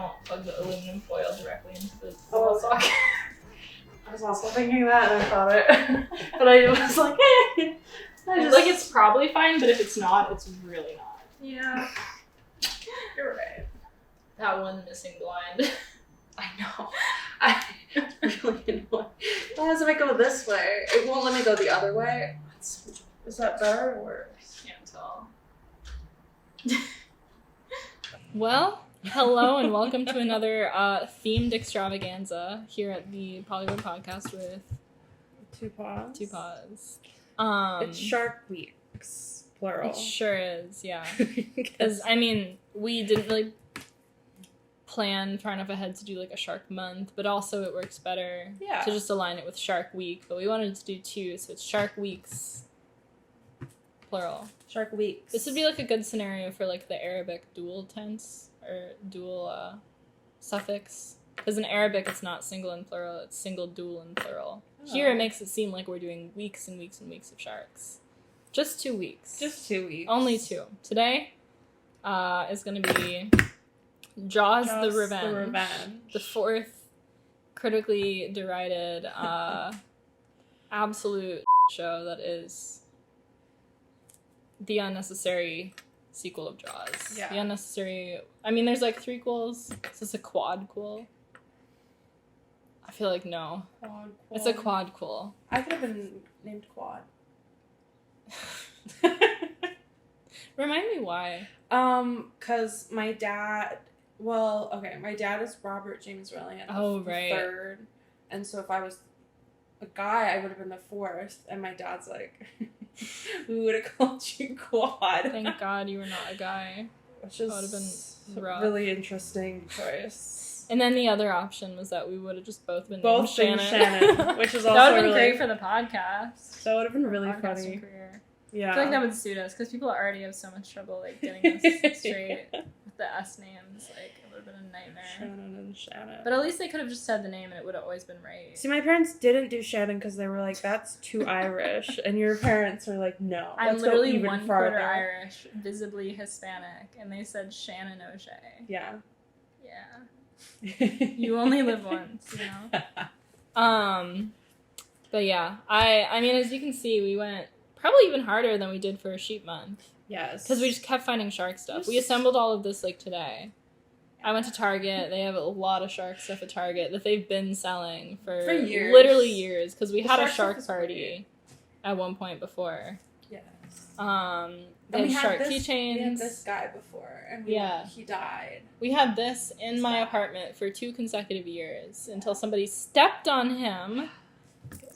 don't plug the aluminum foil directly into the wall socket. I was also thinking that, and I thought it, but I was like, eh. Like, it's probably fine, but if it's not, it's really not. Yeah. You're right. That one missing blind. I know. It's really annoying. Why does it go this way? It won't let me go the other way. Is that better or worse? Can't tell. Well, hello and welcome to another themed extravaganza here at the Pawlywood Pawdcast with Two paws. It's Shark Weeks, plural. It sure is, yeah. Because, I mean, we didn't really plan far enough ahead to do like a Shark Month, but also it works better to just align it with Shark Week. But we wanted to do two, so it's Shark Weeks, plural. Shark Weeks. This would be like a good scenario for like the Arabic dual tense or dual suffix. Because in Arabic it's not single and plural, it's single, dual, and plural. Oh. Here it makes it seem like we're doing weeks and weeks and weeks of sharks. Just 2 weeks. Just 2 weeks. Only 2. Today is going to be Jaws the Revenge. The 4th critically derided absolute show that is the unnecessary sequel of Jaws. Yeah. The unnecessary... I mean, there's like 3-quels. Is this a quad-quel? I feel like no. Quad-quel. It's a quad-quel. I could have been named Quad. Remind me why. 'Cause my dad... Well, okay, my dad is Robert James Rillian. Oh, right. 3rd. And so if I was a guy, I would have been the 4th. And my dad's like... we would have called you Quad. Thank God you were not a guy. Which is would have been rough. A really interesting choice. And then the other option was that we would have just both been named Shannon. Which is also that would have been really, great for the podcast. That would have been really funny. Career. Yeah. I feel like that would suit us because people already have so much trouble like getting us straight with the S names. Like it would have been a nightmare. Shannon and Shannon. But at least they could have just said the name and it would have always been right. See, my parents didn't do Shannon because they were like, "That's too Irish," and your parents were like, "No, I'm let's literally go even 1/4 farther." Irish, visibly Hispanic, and they said Shannon O'Shea. Yeah. Yeah. You only live once, you know. But yeah, I mean, as you can see, we went probably even harder than we did for a sheep month. Yes. Because we just kept finding shark stuff. We assembled all of this like today. I went to Target. They have a lot of shark stuff at Target that they've been selling for years. Literally years. Because we had a shark shark party at one point before. Yes. They had shark keychains. We had this guy before, and he died. We had this in my apartment for 2 consecutive years until somebody stepped on him.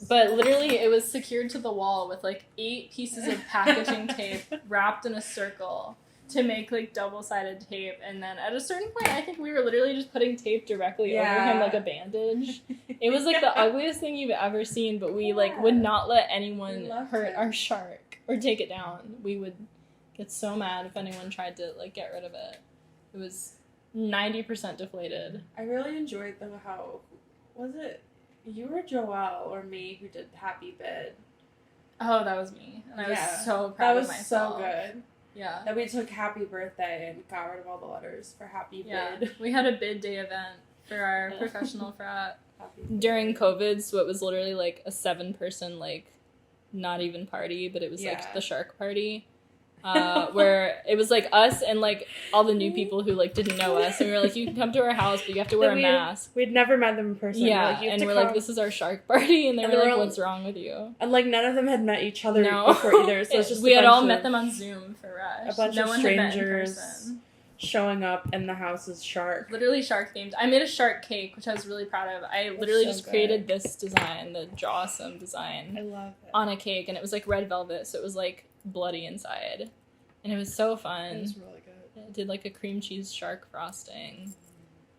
But literally, it was secured to the wall with like 8 pieces of packaging tape wrapped in a circle to make like double-sided tape. And then at a certain point, I think we were literally just putting tape directly over him like a bandage. It was like the ugliest thing you've ever seen, but we like would not let anyone hurt our shark or take it down. We would get so mad if anyone tried to like get rid of it. It was 90% deflated. I really enjoyed though how was it you or Joelle or me who did Happy Bid? Oh, that was me, and I was so proud of myself. That was so good. Yeah. That we took Happy Birthday and got rid of all the letters for Happy Bid. We had a bid day event for our professional frat during COVID, so it was literally like a 7-person like not even party, but it was like the shark party. Where it was like us and like all the new people who like didn't know us, and we were like, you can come to our house, but you have to wear a mask. We'd never met them in person. Yeah, and we're like, this is our shark party, and they were like, what's wrong with you? And like none of them had met each other before either, so it's just we had all met them on Zoom for Rush. A bunch of one strangers had met in person. Showing up, and the house is shark. Literally shark themed. I made a shark cake, which I was really proud of. I literally just created this design, the JAWSome design. I love it. On a cake, and it was like red velvet, so it was like bloody inside. And it was so fun. It was really good. I did like a cream cheese shark frosting.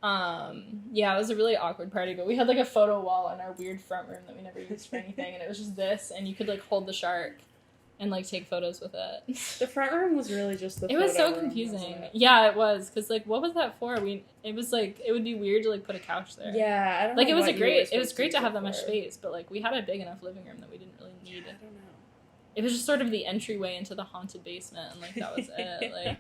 Yeah, it was a really awkward party, but we had like a photo wall in our weird front room that we never used for anything, and it was just this, and you could like hold the shark and like take photos with it. The front room was really just the It was so confusing. Yeah, it was, because like what was that for? It was like it would be weird to like put a couch there. Yeah, I don't know. Like it was great to have that much space, but like we had a big enough living room that we didn't really need it. I don't know. It was just sort of the entryway into the haunted basement, and like that was it. Like,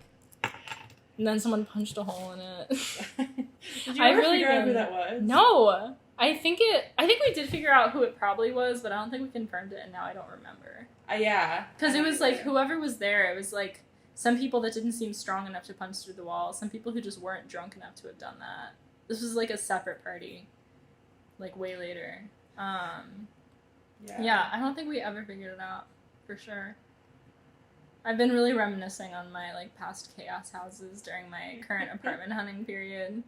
and then someone punched a hole in it. Did you I ever really figure out who didn't. that was? No. I think we did figure out who it probably was, but I don't think we confirmed it, and now I don't remember. Yeah. Because it was like whoever was there, it was like some people that didn't seem strong enough to punch through the wall, some people who just weren't drunk enough to have done that. This was like a separate party, like way later. Yeah, I don't think we ever figured it out, for sure. I've been really reminiscing on my like past chaos houses during my current apartment hunting period.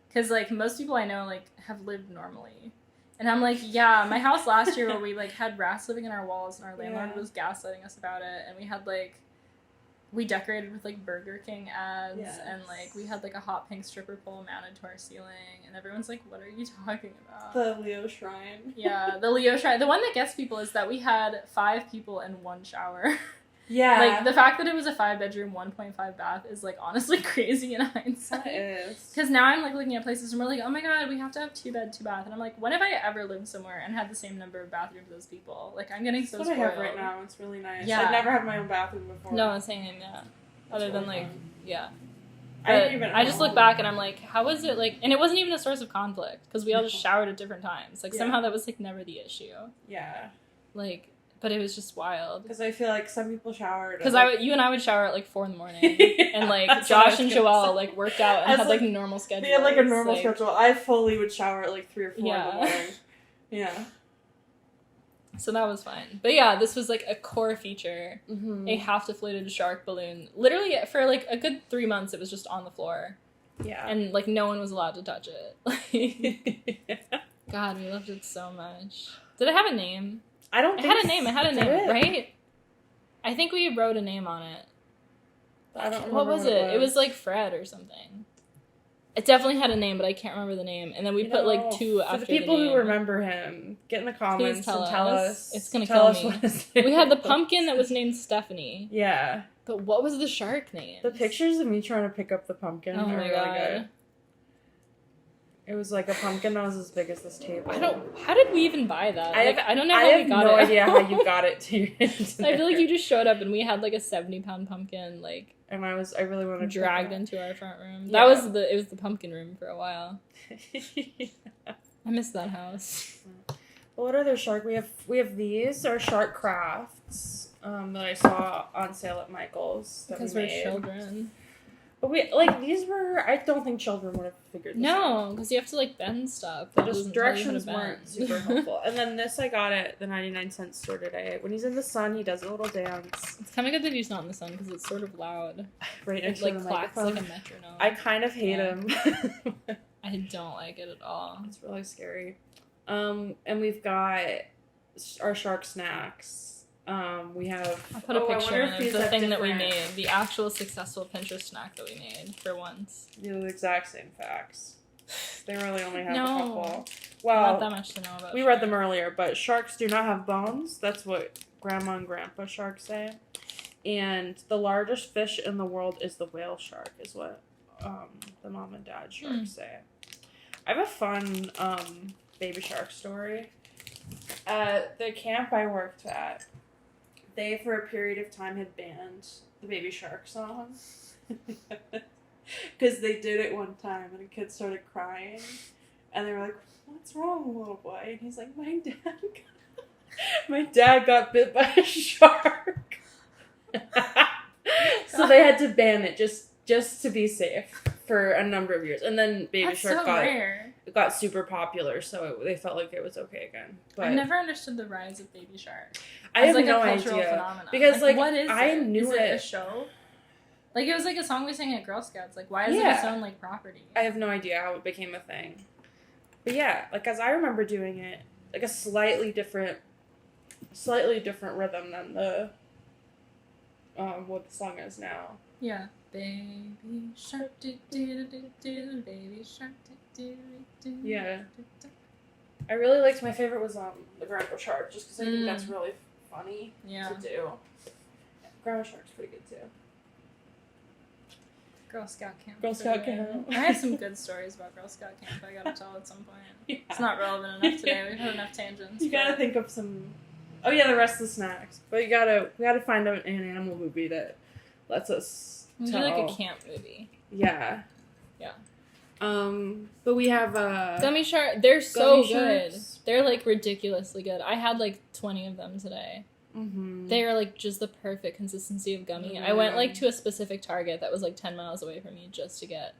Because, like, most people I know, like, have lived normally. And I'm like, yeah, my house last year where we, like, had rats living in our walls and our landlord was gaslighting us about it. And we had, like, we decorated with, like, Burger King ads. Yes. And, like, we had, like, a hot pink stripper pole mounted to our ceiling. And everyone's like, what are you talking about? The Leo Shrine. Yeah, the Leo Shrine. The one that gets people is that we had 5 people in one shower. Yeah. Like, the fact that it was a 5-bedroom, 1.5 bath is, like, honestly crazy in hindsight. It is. Because now I'm, like, looking at places and we're like, oh my god, we have to have 2-bed, 2-bath. And I'm like, when have I ever lived somewhere and had the same number of bathrooms as people? Like, I'm getting so That's what spoiled. I have right now. It's really nice. Yeah. I've never had my own bathroom before. No, same, yeah. Other than, really like, fun. yeah. I just look back and I'm like, how was it, like, and it wasn't even a source of conflict, because we all just showered at different times. Like, somehow that was, like, never the issue. Yeah. Like, but it was just wild. Because I feel like some people showered. Because you and I would shower at like 4 a.m. and like That's what I Josh was and gonna Joelle say. like worked out and As, had like, like normal schedules. They had like a normal like, schedule. I fully would shower at like 3 or 4 in the morning. Yeah. So that was fine. But yeah, this was like a core feature. Mm-hmm. A half-deflated shark balloon. Literally for like a good 3 months it was just on the floor. Yeah. And like no one was allowed to touch it. God, we loved it so much. Did it have a name? I don't It think had a name, it? right? I think we wrote a name on it. I don't remember What was it? It was like Fred or something. It definitely had a name, but I can't remember the name. And then we put like 2 after the people the name. who remember him, get in the comments Please tell and tell us. us. It's gonna tell kill us me. what his name We had the was. pumpkin that was named Stephanie. Yeah. But what was the shark name? The pictures of me trying to pick up the pumpkin Oh are my really god. good. It was like a pumpkin that was as big as this table. How did we even buy that? I don't know how I we have got no it. idea how you got it to your I feel like you just showed up and we had like a 70-pound pumpkin like and I really wanted to dragged into our front room. Yeah. It was the pumpkin room for a while. I miss that house. Well, what other shark? We have these are shark crafts that I saw on sale at Michael's. Because we're children. But these were. I don't think children would have figured this out. No, because you have to like bend stuff. That Just doesn't tell you how to directions weren't bend. super helpful. And then this I got at the 99-cent store today. When he's in the sun, he does a little dance. It's kind of good that he's not in the sun because it's sort of loud. Right It next like to the clacks like microphone. a metronome. I kind of hate him. I don't like it at all. It's really scary. And we've got our shark snacks. We have. I put a picture in of the thing that we different- made, the actual successful Pinterest snack that we made for once. They're the exact same facts. They really only have No. a couple. Not that Well, much to know about. we read them sharks. earlier, but sharks do not have bones. That's what Grandma and Grandpa sharks say. And the largest fish in the world is the whale shark, is what the mom and dad sharks say. I have a fun baby shark story. The camp I worked at, they for a period of time had banned the Baby Shark song. Because they did it one time and a kid started crying. And they were like, what's wrong, little boy? And he's like, my dad got bit by a shark. So they had to ban it just to be safe for a number of years. And then Baby That's Shark so rare. got super popular, so they felt like it was okay again. But I've never understood the rise of Baby Shark. I have like no a cultural idea. phenomenon. Because, like, what is I it? knew is it a it. show? Like, it was like a song we sang at Girl Scouts. Like, why is it Yeah. its own, like, property? I have no idea how it became a thing. But yeah, like, as I remember doing it, like a slightly different rhythm than the what the song is now. Yeah. Baby shark, do do do do, baby shark, do do do. Yeah. I really liked, my favorite was the Grandpa Shark, just because I think that's really funny Yeah. to do. Grandpa Shark's pretty good too. Girl Scout camp. Girl Scout camp. I have some good stories about Girl Scout camp I gotta tell at some point. Yeah. It's not relevant enough today. We've had enough tangents. You gotta think of some. Oh yeah, the rest of the snacks. But we gotta find an animal movie that lets us We do tell. like a camp movie. Yeah. Yeah. But we have Gummy shark. They're so Gummy good. sharks. They're like ridiculously good. I had like 20 of them today. Mm-hmm. They are like just the perfect consistency of gummy. I went like to a specific Target that was like 10 miles away from me just to get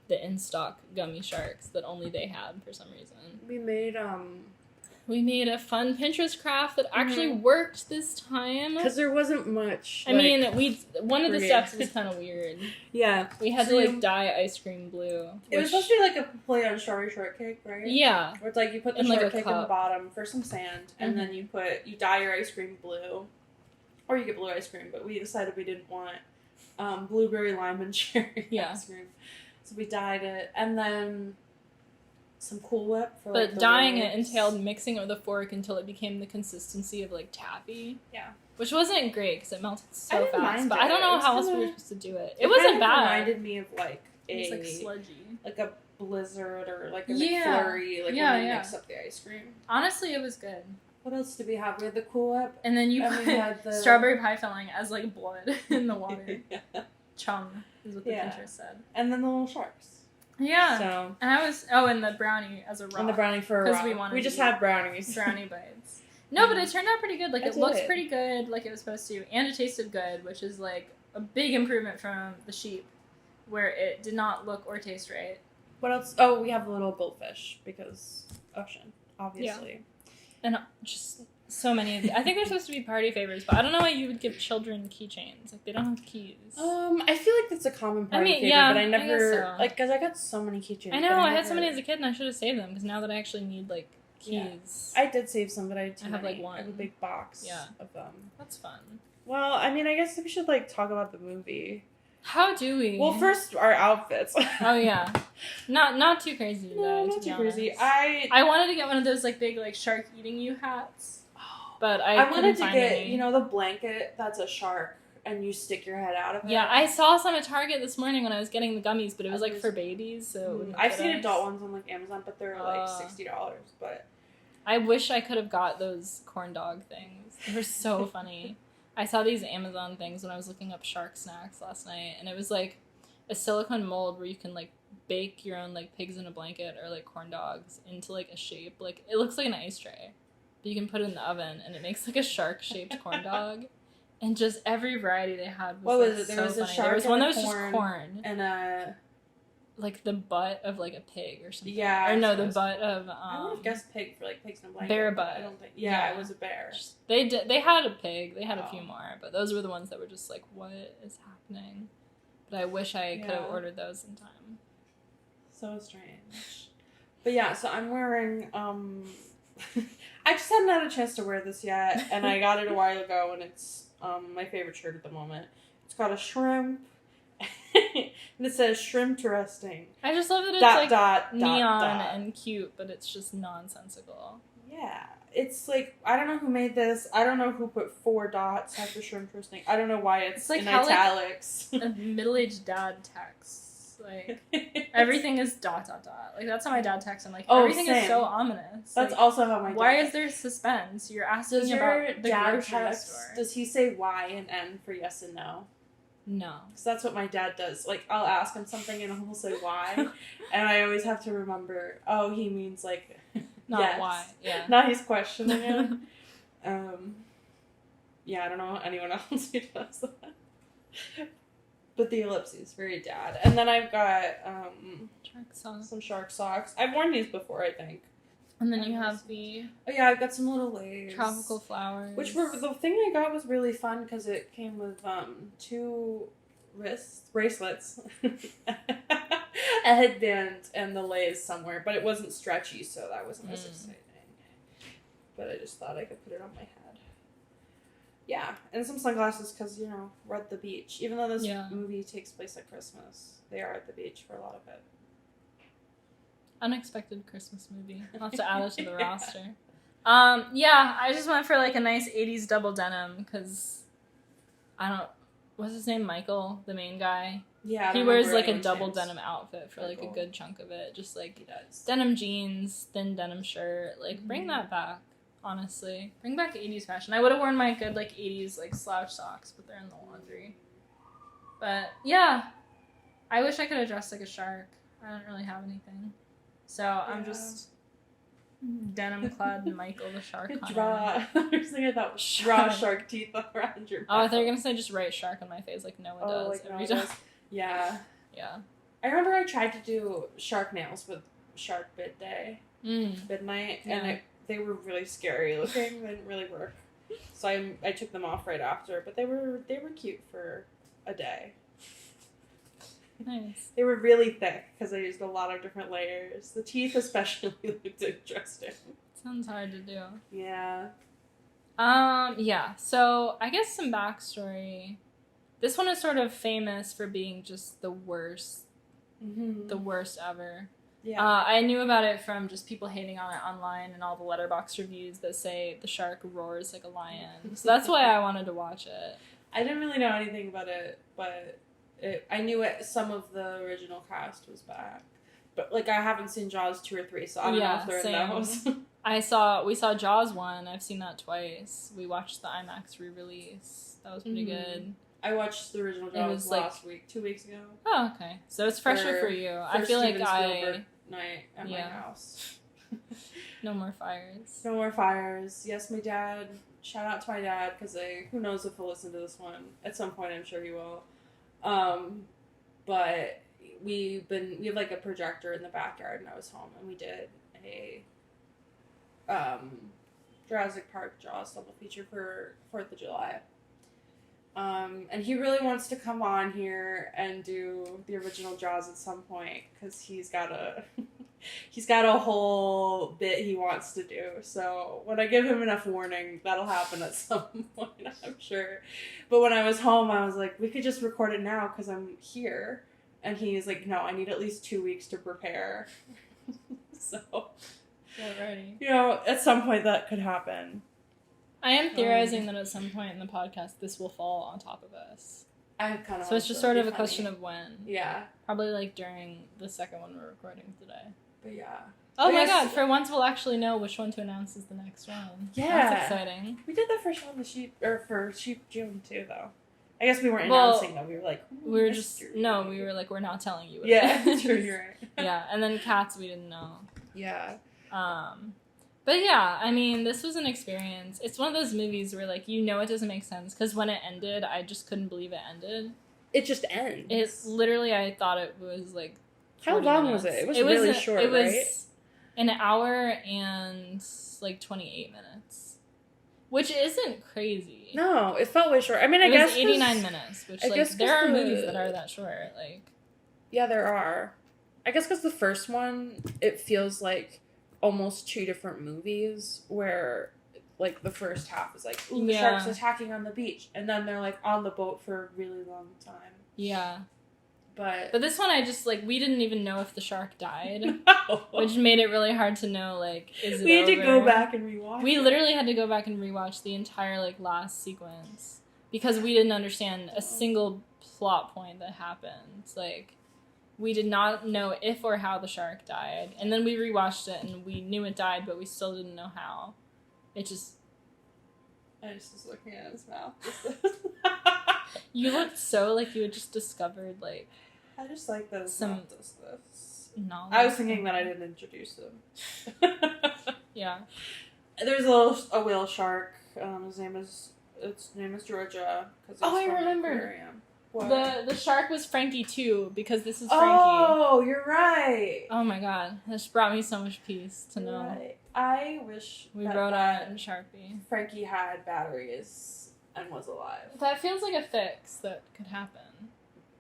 the in-stock gummy sharks that only they had for some reason. We made a fun Pinterest craft that actually worked this time. because there wasn't much. I mean, one of the weird. steps was kind of weird. Yeah, We had to like dye ice cream blue. it was supposed to be like a play on strawberry shortcake, right? Yeah. Where it's like you put the In, like, a shortcake in the cup. bottom for some sand, and then you dye your ice cream blue, or you get blue ice cream. But we decided we didn't want blueberry, lime, and cherry ice cream, so we dyed it, and then some Cool Whip for like But the dyeing waves. it entailed mixing it with a fork until it became the consistency of like taffy. Yeah. Which wasn't great because it melted I so didn't fast. mind But it. I don't It know was how else kinda- we were supposed to do it. It kind wasn't of bad. reminded me of like It was like a sludgy. like a Blizzard or like a Yeah. McFlurry, like Yeah, when they yeah. mix up the ice cream. Honestly, it was good. What else did we have? We had the Cool Whip. And then you And put we had the strawberry pie filling as like blood in the water. Yeah. Chum is what the Yeah. Pinterest said. And then the little sharks. Yeah. So And and the brownie as a rock. and the brownie for a 'Cause rock. we wanted We to just eat had brownies. brownie bites. No, but it turned out pretty good. Like, It it looks did. pretty good, like it was supposed to. And it tasted good, which is, like, a big improvement from the sheep, where it did not look or taste right. What else? Oh, we have a little goldfish because ocean, obviously. And just so many of these. I think they're supposed to be party favors, but I don't know why you would give children keychains. Like, they don't have keys. I feel like that's a common party favorite, yeah, but I I never guess so. like because I got so many keychains. I know, but I had so never- many as a kid, and I should have saved them, because now that I actually need, like, keys. I did save some, but I had too I have, many. like, one. I have a big box Yeah. of them. That's fun. Well, I mean, I guess we should like talk about the movie. How do we? Well, first our outfits. Oh, yeah. Not too crazy today, No, to not be too crazy. honest. I wanted to get one of those, like, big, like, shark eating you hats. But I wanted couldn't to find get any. the blanket that's a shark and you stick your head out of it. Yeah, I saw some at Target this morning when I was getting the gummies, but it was like Others- for babies, so it wouldn't I've fit seen us. adult ones on like Amazon, but they're like $60. But I wish I could have got those corn dog things. They were so funny. I saw these Amazon things when I was looking up shark snacks last night, and it was like a silicone mold where you can like bake your own like pigs in a blanket or like corn dogs into like a shape. Like, it looks like an ice tray, but you can put it in the oven and it makes like a shark shaped corn dog. And just every variety they had was what like, was it? There so was a funny. shark There was and one a that was just corn corn. and Like the butt of like a pig or something. Yeah, Or no, I the suppose. butt of I would have guessed pig for like pigs in a blanket. bear but butt. I don't think. Yeah. It was a bear. They had a pig. They had a few Oh. more, but those were the ones that were just like, what is happening? But I wish I could have Yeah. ordered those in time. So strange. But yeah, so I'm wearing I just hadn't had a chance to wear this yet, and I got it a while ago, and it's my favorite shirt at the moment. It's got a shrimp, and it says shrimp interesting. I just love that it's Dot, like dot, neon dot. and cute, but it's just nonsensical. Yeah. It's like, I don't know who made this. I don't know who put 4 dots after shrimp interesting. I don't know why it's like in how, like, italics. A middle-aged dad texts. Like, everything is ... Like, that's how my dad texts. I'm like, Oh, everything is same. so ominous. That's Like, also how my dad why is there suspense? You're asking Does about your the dad grocery text, store. does he say Y and N for yes and no? No. Because that's what my dad does. Like, I'll ask him something and he'll say Y, and I always have to remember, oh, he means like Not yes. why. Yeah. Not he's questioning it. Yeah, I don't know anyone else who does that. But the ellipses, very dad. And then I've got Shark sauce. some shark socks. I've worn these before, I think. And then you have the Oh yeah, I've got some little Lays. tropical flowers. Which were, the thing I got was really fun because it came with 2 wrist bracelets, a headband, and the Lays somewhere. But it wasn't stretchy, so that wasn't as exciting. But I just thought I could put it on my head. Yeah, and some sunglasses because, we're at the beach. Even though this movie takes place at Christmas, they are at the beach for a lot of it. Unexpected Christmas movie. I'll have to add it to the roster. Yeah, I just went for like a nice 80s double denim because what's his name? Michael, the main guy. Yeah, He wears like a double denim outfit for like a Michael. good chunk of it. Just like He does. denim jeans, thin denim shirt. Like, bring that back, honestly. Bring back 80s fashion. I would have worn my good like 80s like slouch socks, but they're in the laundry. But yeah, I wish I could have dressed like a shark. I don't really have anything. So I'm just denim-clad Michael the shark hunter. Draw. The first thing I thought was draw shark teeth around your mouth. Oh, I thought you were going to say just write shark on my face like Noah does like every Noah time. does. Yeah. Yeah. I remember I tried to do shark nails with Shark Bid Day, midnight, and they were really scary looking. They didn't really work. So I took them off right after, but they were cute for a day. Nice. They were really thick because I used a lot of different layers. The teeth especially looked interesting. Sounds hard to do. Yeah. Yeah. So I guess some backstory. This one is sort of famous for being just the worst. Mm-hmm. The worst ever. Yeah. I knew about it from just people hating on it online and all the letterbox reviews that say the shark roars like a lion. So that's why I wanted to watch it. I didn't really know anything about it, but I knew some of the original cast was back. But, like, I haven't seen Jaws 2 or 3, so I don't know if they're in those. We saw Jaws 1. I've seen that twice. We watched the IMAX re-release. That was pretty good. I watched the original Jaws last week, 2 weeks ago. Oh, okay. So it's fresher for you. I feel Steven like Spielberg night at my house. No more fires. No more fires. Yes, my dad. Shout out to my dad, because who knows if he'll listen to this one. At some point, I'm sure he will. But we have like a projector in the backyard, and I was home, and we did a Jurassic Park Jaws double feature for 4th of July. And he really wants to come on here and do the original Jaws at some point, because he's got a whole bit he wants to do. So when I give him enough warning, that'll happen at some point, I'm sure. But when I was home, I was like, we could just record it now because I'm here. And he's like, no, I need at least 2 weeks to prepare. So, Get ready. You know, at some point that could happen. I am theorizing that at some point in the podcast, this will fall on top of us. I kind of. So it's just sort of a question of when. Yeah. Probably like during the second one we're recording today. But yeah. Oh my god! For once, we'll actually know which one to announce is the next one. Yeah. That's exciting. We did the first one for Sheep June too, though. I guess we weren't announcing though. We were like, we were like, we're not telling you. Yeah, true. You're right. Yeah, and then Cats, we didn't know. Yeah. But yeah, I mean, this was an experience. It's one of those movies where, like, you know it doesn't make sense, because when it ended, I just couldn't believe it ended. It just ends. It's literally, I thought it was, like, how long was it? It was really short, right? It was an hour and, like, 28 minutes. Which isn't crazy. No, it felt way short. I mean, I guess it was 89 minutes, which, like, there are movies that are that short, like. Yeah, there are. I guess because the first one, it feels like almost two different movies, where like the first half is like, ooh, the shark's attacking on the beach, and then they're like on the boat for a really long time. Yeah. But this one, I just, like, we didn't even know if the shark died. No. Which made it really hard to know, like, is it we had over? to go back and rewatch We literally had to go back and rewatch the entire, like, last sequence, because we didn't understand a single plot point that happened. Like, we did not know if or how the shark died. And then we rewatched it, and we knew it died, but we still didn't know how. It just... I just was looking at his mouth. You looked so like you had just discovered, like... I just like that his mouth does this. Knowledge. I was thinking that I didn't introduce him. Yeah. There's a whale shark. Its name is Georgia. Oh, I remember. Aquarium. The shark was Frankie too, because this is Frankie. Oh, you're right. Oh my god, this brought me so much peace to know. Right. I wish we wrote on it in Sharpie. Frankie had batteries and was alive. That feels like a fix that could happen.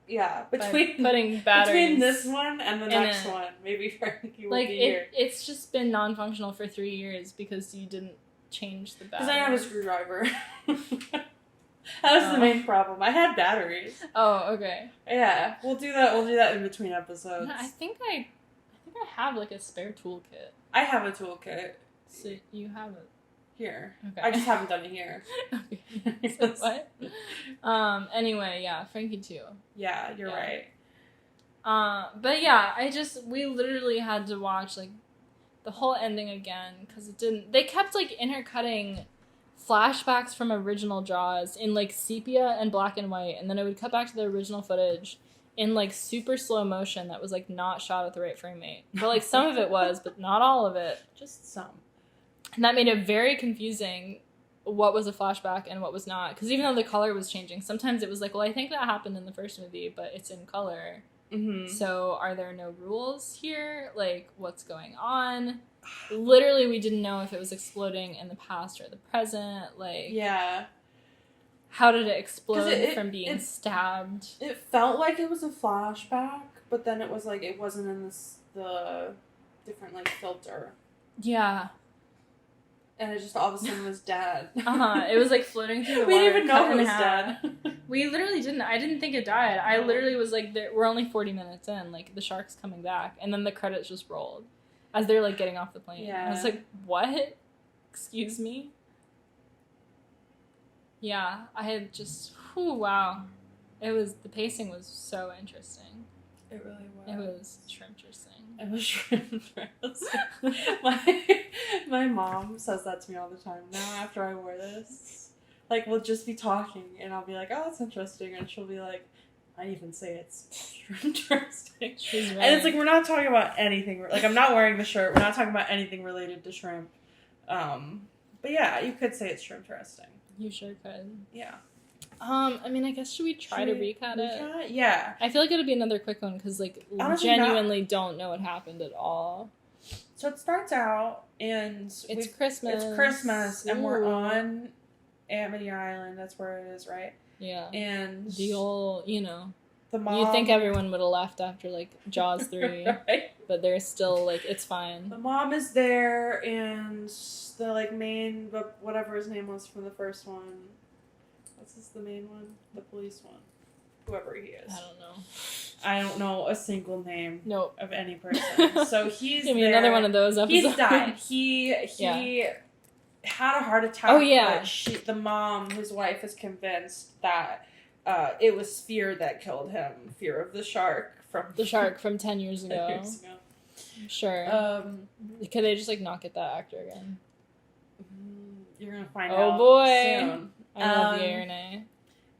Yeah, between putting batteries between this one and the next one, maybe Frankie will be here. It's just been non-functional for 3 years because you didn't change the batteries. Because I have a screwdriver. That was the main problem. I had batteries. Oh, okay. Yeah, we'll do that. We'll do that in between episodes. I think I have like a spare toolkit. I have a toolkit. So you have it here. Okay. I just haven't done it here. Okay. So what? Anyway, yeah, Frankie too. Yeah, you're right. But yeah, we literally had to watch like the whole ending again because it didn't. They kept like intercutting flashbacks from original Jaws in like sepia and black and white, and then it would cut back to the original footage, in like super slow motion that was like not shot at the right frame rate. But like some of it was, but not all of it. Just some. And that made it very confusing what was a flashback and what was not. Because even though the color was changing, sometimes it was like, well, I think that happened in the first movie, but it's in color. Mm-hmm. So are there no rules here? Like, what's going on? Literally, we didn't know if it was exploding in the past or the present. Like, Yeah. how did it explode it from being stabbed? It felt like it was a flashback, but then it was like it wasn't in the different like filter. Yeah. And it just all of a sudden was dead. It was like floating through the we water. didn't even know cut it in was half. dead. We literally didn't. I didn't think it died. I literally was like, we're only 40 minutes in. Like, the shark's coming back. And then the credits just rolled as they're, like, getting off the plane. Yeah. I was like, what? Excuse me? Yeah, I had just, wow. The pacing was so interesting. It really was. It was shrimp-interesting. It was shrimp. My mom says that to me all the time now after I wear this. Like, we'll just be talking, and I'll be like, oh, that's interesting, and she'll be like, I even say it's interesting. She's right. And it's like, we're not talking about anything, like, I'm not wearing the shirt, we're not talking about anything related to shrimp. But yeah, you could say it's shrimp-interesting. You sure could. Yeah. I mean, I guess should we try to recap it? Yeah. I feel like it'll be another quick one, because, like, Honestly, genuinely don't know what happened at all. So it starts out, and it's Christmas. It's Christmas, and we're Ooh. on Amity Island. That's where it is, right? Yeah. And the old, the mom. you think everyone would have left after, like, Jaws 3, right? but they're still, like, it's fine. The mom is there, and the, like, main, whatever his name was from the first one. What's the main one? The police one. Whoever he is. I don't know. I don't know a single name Nope. of any person. So he's Give me there. another one of those episodes. He's died. He had a heart attack. Oh, yeah. But the mom, his wife, is convinced that it was fear that killed him. Fear of the shark from 10 years ago. 10 years ago. Sure. Could they just, like, not get that actor again? You're gonna find Oh, out boy. soon. I love the A.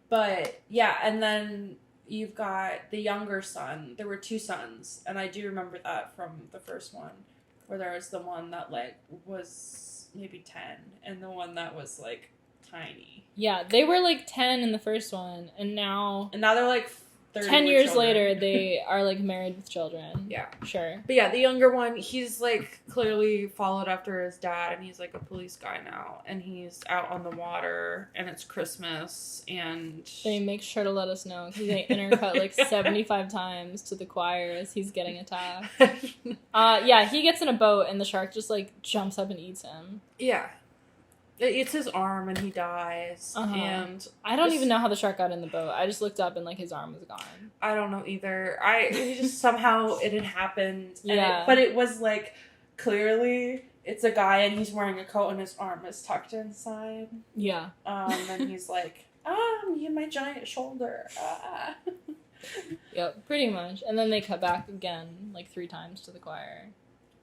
But yeah, and then you've got the younger son. There were two sons, and I do remember that from the first one, where there was the one that like was maybe 10, and the one that was like tiny. Yeah, they were like 10 in the first one, and now they're like 30 10 with years children. later they are like married with children. Yeah. Sure. But yeah, the younger one, he's like clearly followed after his dad, and he's like a police guy now, and he's out on the water, and it's Christmas, and They make sure to let us know, because they intercut like 75 times to the choir as he's getting attacked. Yeah, he gets in a boat, and the shark just like jumps up and eats him. yeah. It's his arm, and he dies, Uh-huh. and I don't even know how the shark got in the boat. I just looked up, and like his arm was gone. I don't know either. It just somehow it had happened. And Yeah. but it was like clearly it's a guy and he's wearing a coat and his arm is tucked inside. Yeah. And he's like, me and my giant shoulder. Yep, pretty much. And then they cut back again, like 3 times to the choir.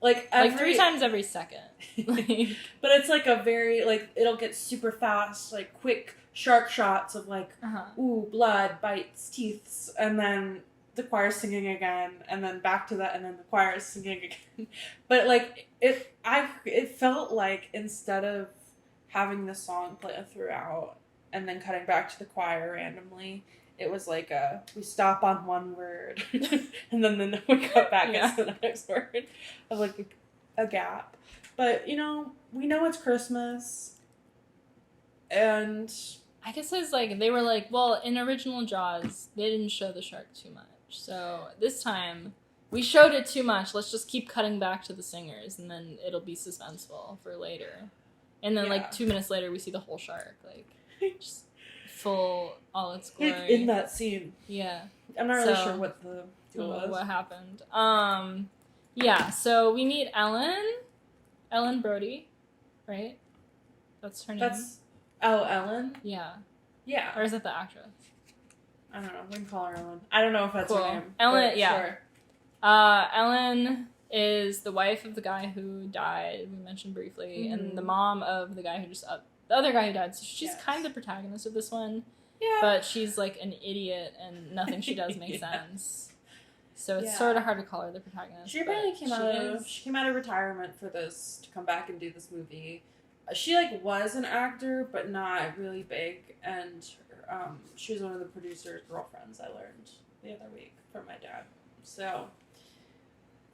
Like 3 times every second. Like, but it's like a very like it'll get super fast, like quick shark shots of like ooh, blood, bites, teeth, and then the choir's singing again, and then back to that, and then the choir's singing again. But like it felt like instead of having the song play throughout and then cutting back to the choir randomly, it was like we stop on one word and then we cut back to the next word of like a gap. But we know it's Christmas, and I guess it's like they were like, well, in original Jaws, they didn't show the shark too much. So this time, we showed it too much. Let's just keep cutting back to the singers, and then it'll be suspenseful for later. And then, like, 2 minutes later, we see the whole shark, like, just full, all its glory. in that scene. Yeah. I'm not really sure what the deal was. What happened. Yeah, so we meet Ellen Brody, right? That's her name. Ellen? Yeah. Yeah. Or is it the actress? I don't know. We can call her Ellen. I don't know if that's her name. Ellen, yeah. Sure. Ellen is the wife of the guy who died, we mentioned briefly, and the mom of the guy who the other guy who died. So she's kind of the protagonist of this one. Yeah. But she's like an idiot and nothing she does makes sense. So it's sort of hard to call her the protagonist. She apparently came out of retirement for this to come back and do this movie. She like was an actor, but not really big, and she was one of the producer's girlfriends. I learned the other week from my dad. So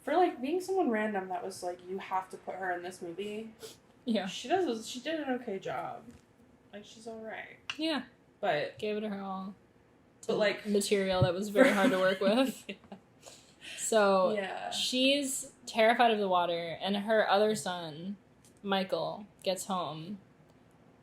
for like being someone random, that was like you have to put her in this movie. Yeah, she did an okay job. Like she's all right. Yeah, but gave it her all. But like material that was very hard to work with. Yeah. So she's terrified of the water, and her other son, Michael, gets home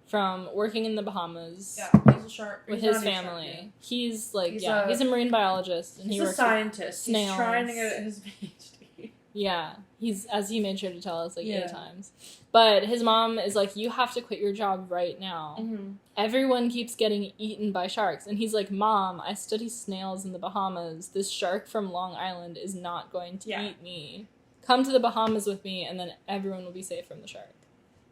from working in the Bahamas he's a shark. with his family. He's like, he's a marine biologist, and he's he works a scientist. Snails. He's trying to get his PhD. Yeah, he's, as he made sure to tell us, like 8 times. But his mom is like, you have to quit your job right now. Mm-hmm. Everyone keeps getting eaten by sharks. And he's like, Mom, I study snails in the Bahamas. This shark from Long Island is not going to eat me. Come to the Bahamas with me, and then everyone will be safe from the shark.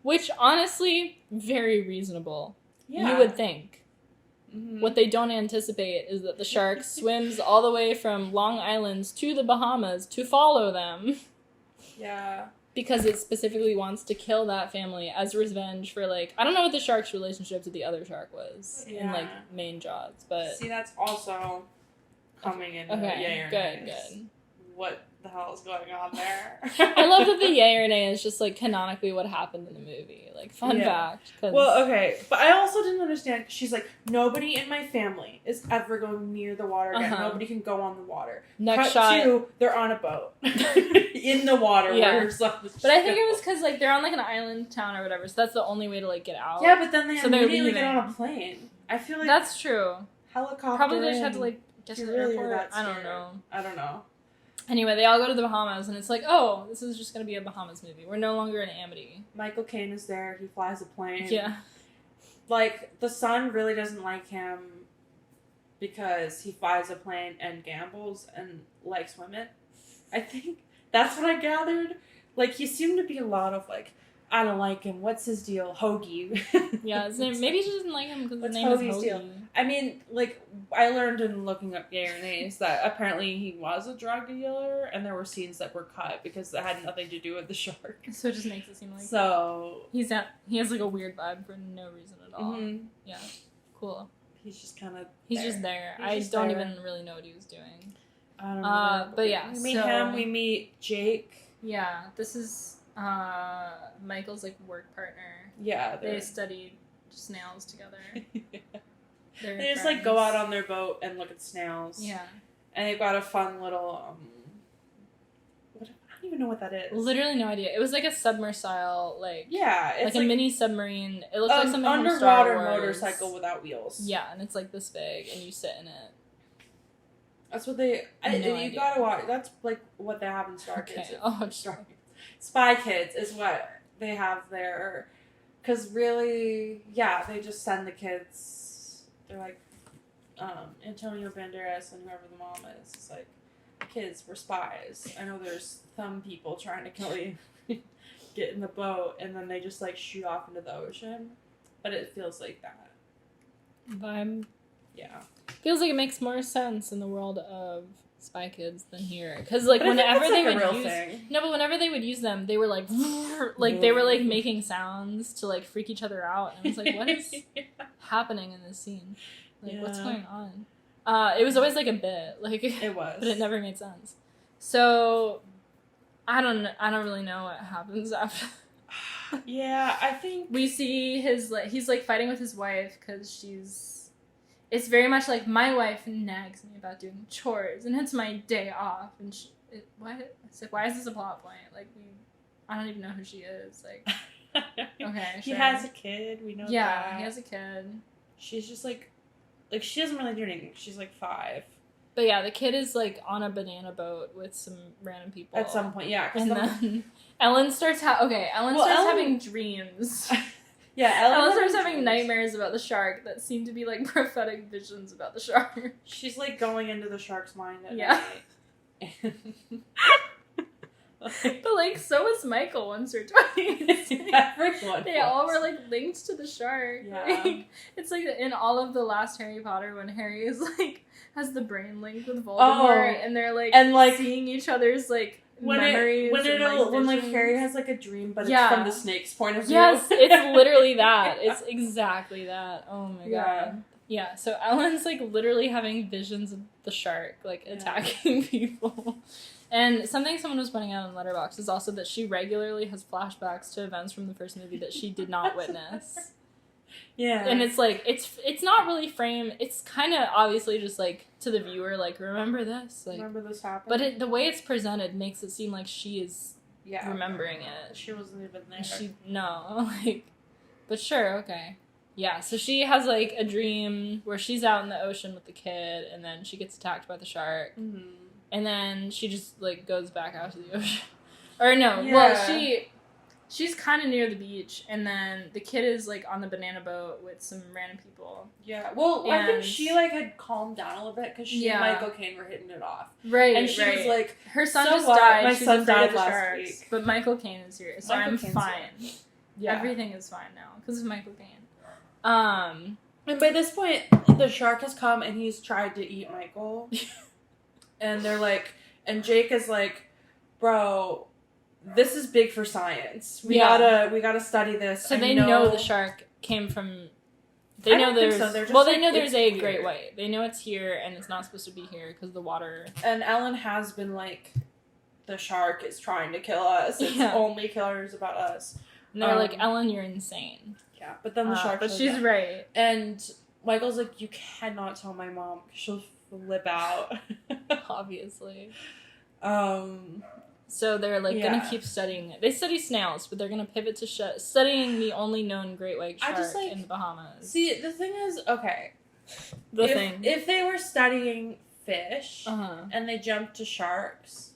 Which, honestly, very reasonable. Yeah. You would think. Mm-hmm. What they don't anticipate is that the shark swims all the way from Long Island to the Bahamas to follow them. Yeah. Because it specifically wants to kill that family as revenge for, like, I don't know what the shark's relationship to the other shark was in, like, main Jaws, but... See, that's also coming in yay or good. What the hell is going on there? I love that the yay or nay is just, like, canonically what happened in the movie. Like, fun fact. Well, okay, but I also didn't understand. She's like, nobody in my family is ever going near the water again. Nobody can go on the water. Next shot. 2, they're on a boat. In the water where her son was But I think it was because, like, they're on, like, an island town or whatever, so that's the only way to, like, get out. Yeah, but then they immediately get on a plane. I feel like... That's true. Helicopter. Probably they just had to, like, get to the airport. I don't know. Anyway, they all go to the Bahamas, and it's like, oh, this is just going to be a Bahamas movie. We're no longer in Amity. Michael Caine is there. He flies a plane. Yeah. Like, the son really doesn't like him because he flies a plane and gambles and likes women. I think that's what I gathered. Like, he seemed to be a lot of, like, I don't like him. What's his deal? Hoagie. Yeah, his name, maybe he just didn't like him because his name is Hoagie. Deal? I mean, like, I learned in looking up yay or nays that apparently he was a drug dealer, and there were scenes that were cut because that had nothing to do with the shark. So it just makes it seem like he has like a weird vibe for no reason at all. Mm-hmm. Yeah, cool. He's just kind of just there. I don't even really know what he was doing. I don't know. But yeah, we meet him. We meet Jake. Yeah, this is Michael's like work partner. Yeah, they studied snails together. They just like go out on their boat and look at snails. Yeah, and they've got a fun little I don't even know what that is. Literally no idea. It was like a submersible, like it's like a mini submarine. It looks like something underwater from Star Wars. Motorcycle without wheels. Yeah, and it's like this big, and you sit in it. That's what they. You gotta watch. That's like what they have in Star Kids. Spy Kids is what they have there. Because really, they just send the kids. They're like, Antonio Banderas and whoever the mom is. It's like, kids, we're spies. I know there's some people trying to kill you. Get in the boat, and then they just like shoot off into the ocean. But it feels like that. Vibe. Yeah. Feels like it makes more sense in the world of Spy Kids than here, because like whenever they would whenever they would use them, they were like they were like making sounds to like freak each other out, and I was like, what is happening in this scene? Like what's going on? It was always like a bit, like it was, but it never made sense. So I don't really know what happens after. Yeah, I think we see he's like fighting with his wife because she's. It's very much like my wife nags me about doing chores, and it's my day off. And what? It's like, why is this a plot point? Like, I don't even know who she is. Like, okay, he has a kid. We know. Yeah, that. He has a kid. She's just like she doesn't really do anything. She's like 5. But yeah, the kid is like on a banana boat with some random people at some point. Yeah, and then Ellen starts having dreams. Yeah, Ellen starts having nightmares about the shark that seem to be like prophetic visions about the shark. She's like going into the shark's mind at night. But, like, so was Michael once or twice. Everyone. They all were, like, linked to the shark. Yeah. Like, it's like in all of the last Harry Potter when Harry is, like, has the brain link with Voldemort, and they're, like, and, like, seeing each other's, like, memories. When visions. Harry has, like, a dream, but Yeah. it's from the snake's point of view. Yes, it's literally that. It's exactly that. Oh my Yeah. god. Yeah, so Ellen's, like, literally having visions of the shark, like, attacking people. And something someone was pointing out in Letterboxd is also that she regularly has flashbacks to events from the first movie that she did not witness. Yeah. And it's, like, it's not really framed. It's kind of obviously just, like, to the viewer, like, remember this? Like, remember this happened? but the way it's presented makes it seem like she is yeah. remembering it. She wasn't even there. No, like, but sure, okay. Yeah, so she has, like, a dream where she's out in the ocean with the kid, and then she gets attacked by the shark, and then she just, like, goes back out to the ocean. Or no, well, she's kind of near the beach, and then the kid is, like, on the banana boat with some random people. Yeah, well, I think she, like, had calmed down a little bit, because she and Michael Caine were hitting it off. Right, and she was like, her son so just what? died. My She's son afraid died of the last sharks, week. but Michael Caine is here, so Michael I'm Caine's fine. here. Yeah. Everything is fine now, because of Michael Caine. And by this point, the shark has come and he's tried to eat Michael. And they're like, and Jake is like, bro, this is big for science. We gotta study this. So they know the shark came from. They I know don't think there's. so. They're just Well, they like, know there's it's a weird. great white. They know it's here and it's not supposed to be here because the water. And Ellen has been like, the shark is trying to kill us. It's only cares about us. And they're like, Ellen, you're insane. Yeah, but then the shark. But she's right. And Michael's like, you cannot tell my mom because she'll flip out. Obviously. So they're like gonna keep studying it. They study snails, but they're gonna pivot to studying the only known great white shark in the Bahamas. See, the thing is, okay. thing. If they were studying fish and they jumped to sharks,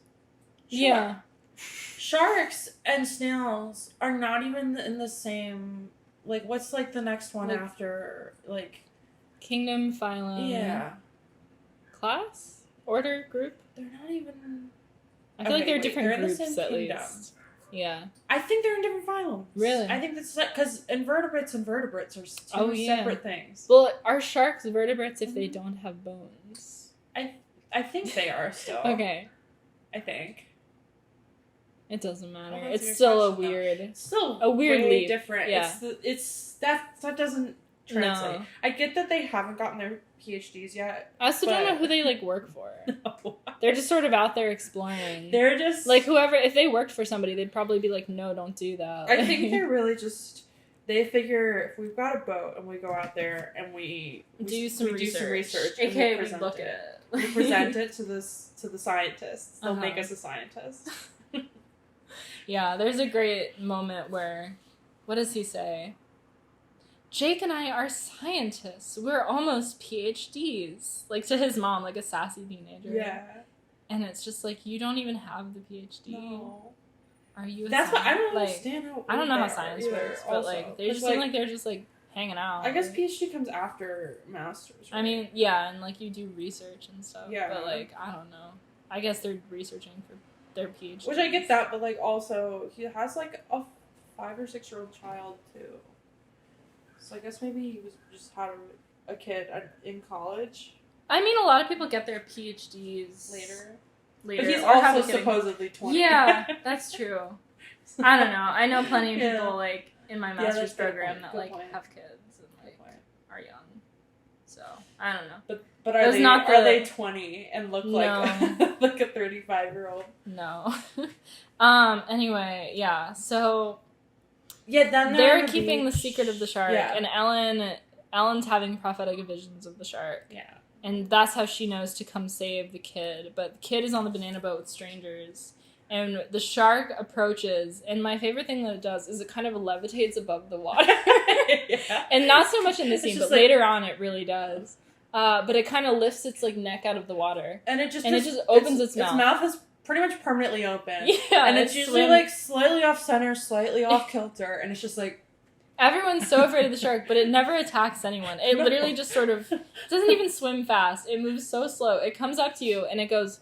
yeah. Sharks and snails are not even in the same. Like, what's like the next one after like kingdom, phylum? Yeah. Class, order, group. They're not even. I feel like they're different they're groups in the same at kingdom. least. Yeah. I think they're in different phylums. Really? I think that's because invertebrates and vertebrates are two separate things. Well, are sharks vertebrates if they don't have bones? I think they are still. Okay. I think. It doesn't matter. That's It's still a question, weird. It's still a weird way leap. different. Yeah. That doesn't translate. No. I get that they haven't gotten their PhDs yet. I also don't know who they like work for. No. They're just sort of out there exploring. They're just like whoever. If they worked for somebody, they'd probably be like, "No, don't do that." I think they're really just. They figure if we've got a boat and we go out there and we do some research, and okay, we look at it. We present it to the scientists. They'll make us a scientist. Yeah, there's a great moment where, what does he say? Jake and I are scientists. We're almost PhDs. Like to his mom, like a sassy teenager. Yeah. And it's just like, you don't even have the PhD. No. Are you? That's what I don't understand. I don't know how science works, but like they just seem like they're just like hanging out. I guess PhD comes after masters. Right? I mean, yeah, and like you do research and stuff. Yeah. But like I don't know. I guess they're researching for their PhD. Which I get that, but like also he has like a 5 or 6 year old child too. So I guess maybe he was just had a kid in college. I mean, a lot of people get their PhDs later. But he's also supposedly 20. Yeah, that's true. I don't know. I know plenty of people like in my master's program that like have kids and like are young. So I don't know. But are they 20 and look like like a 35-year-old? No. Anyway, yeah. So then they're keeping the secret of the shark, and Ellen's having prophetic visions of the shark. Yeah. And that's how she knows to come save the kid. But the kid is on the banana boat with strangers. And the shark approaches. And my favorite thing that it does is it kind of levitates above the water. And not so much in this scene, but later on it really does. But it kind of lifts its like neck out of the water. And it just opens its mouth. Its mouth is pretty much permanently open. Yeah. And it's usually like slightly off center, slightly off kilter. And it's just like... Everyone's so afraid of the shark, but it never attacks anyone. It literally just sort of doesn't even swim fast. It moves so slow. It comes up to you and it goes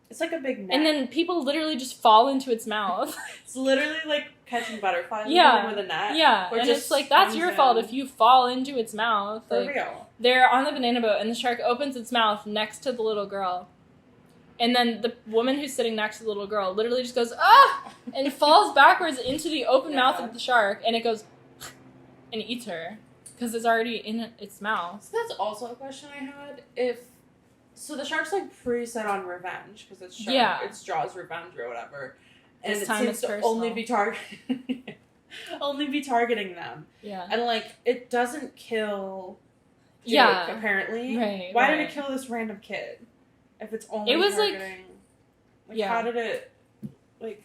It's like a big net. And then people literally just fall into its mouth. It's literally like catching butterflies Yeah. with a net. Yeah, Or and just it's like, that's comes your in. fault if you fall into its mouth. For Like, real. they're on the banana boat, and the shark opens its mouth next to the little girl. And then the woman who's sitting next to the little girl literally just goes, ah! And falls backwards into the open mouth of the shark, and it goes and eats her. Because it's already in its mouth. So that's also a question I had. So the shark's like pretty set on revenge because it's shark, Yeah. it's Jaws revenge or whatever, and This it time seems it's to personal. only be targeting them, Yeah. and like it doesn't kill. Jake, Yeah. apparently. Right. Why right. did it kill this random kid? If it's only It was, like- targeting, yeah. how did it like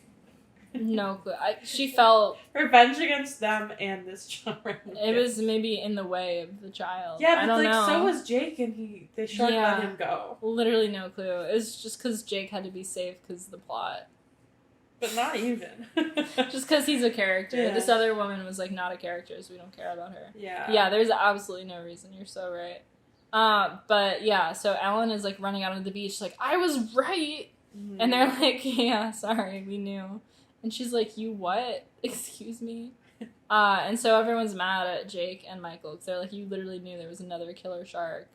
No clue. She felt revenge against them and this random it kid? was maybe in the way of the child. Yeah, I but don't like know. so was Jake, and the shark Yeah. let him go. Literally no clue. It was just because Jake had to be safe because of the plot. But not even. Just because he's a character. Yeah. This other woman was like not a character, so we don't care about her. Yeah. Yeah, there's absolutely no reason. You're so right. But yeah, so Ellen is like running out on the beach, like, I was right. Mhm. And they're like, yeah, sorry, we knew. And she's like, you what? Excuse me? And so everyone's mad at Jake and Michael because they're like, you literally knew there was another killer shark.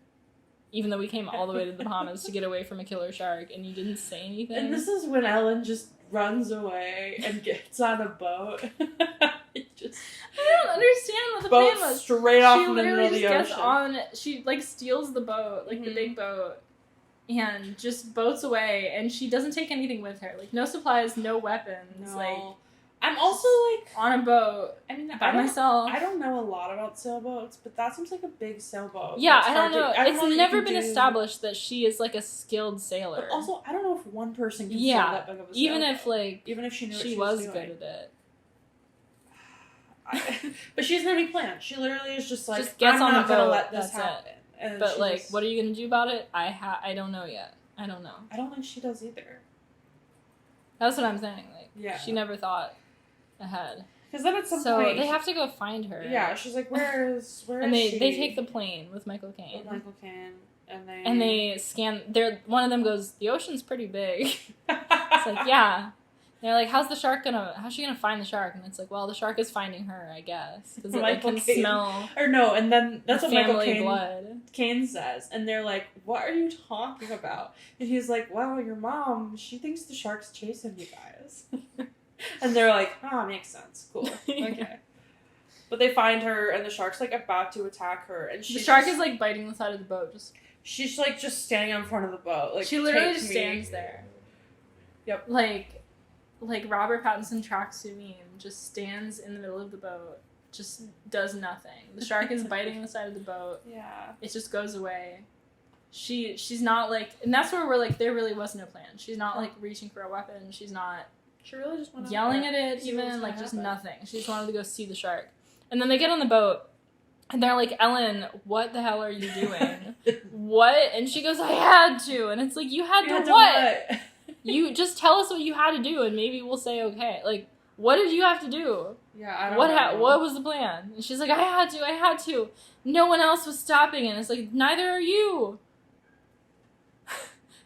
Even though we came all the way to the Bahamas to get away from a killer shark and you didn't say anything. And this is when Ellen just runs away and gets on a boat. Just I don't understand what the boat plan was. straight off She in the middle literally of just the gets ocean. on, she like steals the boat, like the Mhm. big boat, and just boats away, and she doesn't take anything with her. Like, no supplies, no weapons, No. like, I'm also like, on a boat I mean, by myself. I don't know a lot about sailboats, but that seems like a big sailboat. Yeah, It's I don't hard to- know. I don't It's know that you never can been do- established that she is like a skilled sailor. But also, I don't know if one person can Yeah, sail that big of a even sailboat. if like even if she knew what she she was doing. good at it. But she doesn't have any plans. She literally is just like, Just gets I'm on the not gonna boat, let this that's it. happen. And But she like, just- what are you gonna do about it? I don't know yet. I don't know. I don't think she does either. That's what I'm saying. Like, Yeah. she never thought ahead. Because then at some So point, they have to go find her. yeah, she's like, where and is they she? take the plane with Michael Caine. With Michael Caine, And they scan. One of them goes, the ocean's pretty big. It's like, yeah. And they're like, how's she gonna find the shark? And it's like, well, the shark is finding her, I guess, because it like, Michael can Caine. smell Or no, and then that's the what Michael family Caine, blood. Caine says, and they're like, what are you talking about? And he's like, well, your mom, she thinks the shark's chasing you guys. And they're like, oh, makes sense, cool, okay. But they find her, and the shark's like about to attack her, and The shark is like biting the side of the boat. she's like just standing in front of the boat, like She literally "Take just me." stands there. Yep. Like Robert Pattinson tracksuit meme, just stands in the middle of the boat, just does nothing. The shark is biting the side of the boat. Yeah. It just goes away. She's not like, and that's where we're like, there really was no plan. She's not like reaching for a weapon. She's not She really just went out yelling there at to it, see what was even gonna like just happen. nothing. She just wanted to go see the shark. And then they get on the boat, and they're like, Ellen, what the hell are you doing? What? And she goes, I had to. And it's like, you had to what? You just tell us what you had to do, and maybe we'll say okay. Like, what did you have to do? Yeah, I don't What know. what was the plan? And she's like, I had to. No one else was stopping, and it's like, neither are you.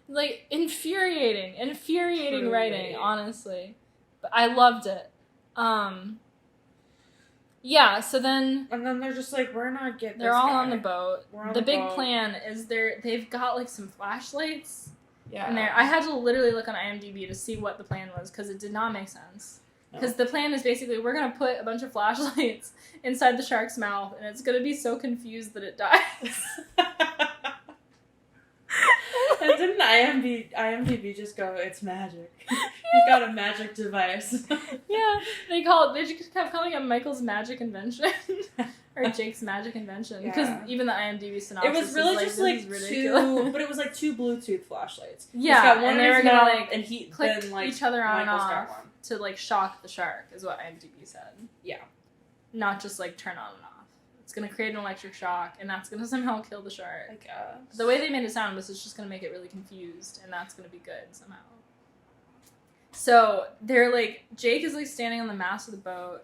Like, infuriating Truly. writing, honestly. But I loved it. Yeah, so then And then they're just like, we're not getting. they're all on the boat. We're on The the big boat. plan is they've got like some flashlights. Yeah. And I had to literally look on IMDb to see what the plan was because it did not make sense. Because the plan is basically we're going to put a bunch of flashlights inside the shark's mouth and it's going to be so confused that it dies. And didn't IMDb just go, it's magic. He's got a magic device. Yeah, they just kept calling it Michael's magic invention. Or Jake's magic invention. Because Yeah. even the IMDb synopsis It was really is just this like is ridiculous. two, but it was like two Bluetooth flashlights. Yeah, He's got one and in they his were gonna, mouth, like, and he click then, like, each other on and Michael's off. got one. To like shock the shark is what IMDb said. Yeah. Not just like turn on and off. It's gonna create an electric shock and that's gonna somehow kill the shark. I guess. The way they made it sound was it's just gonna make it really confused and that's gonna be good somehow. So they're like, Jake is like standing on the mast of the boat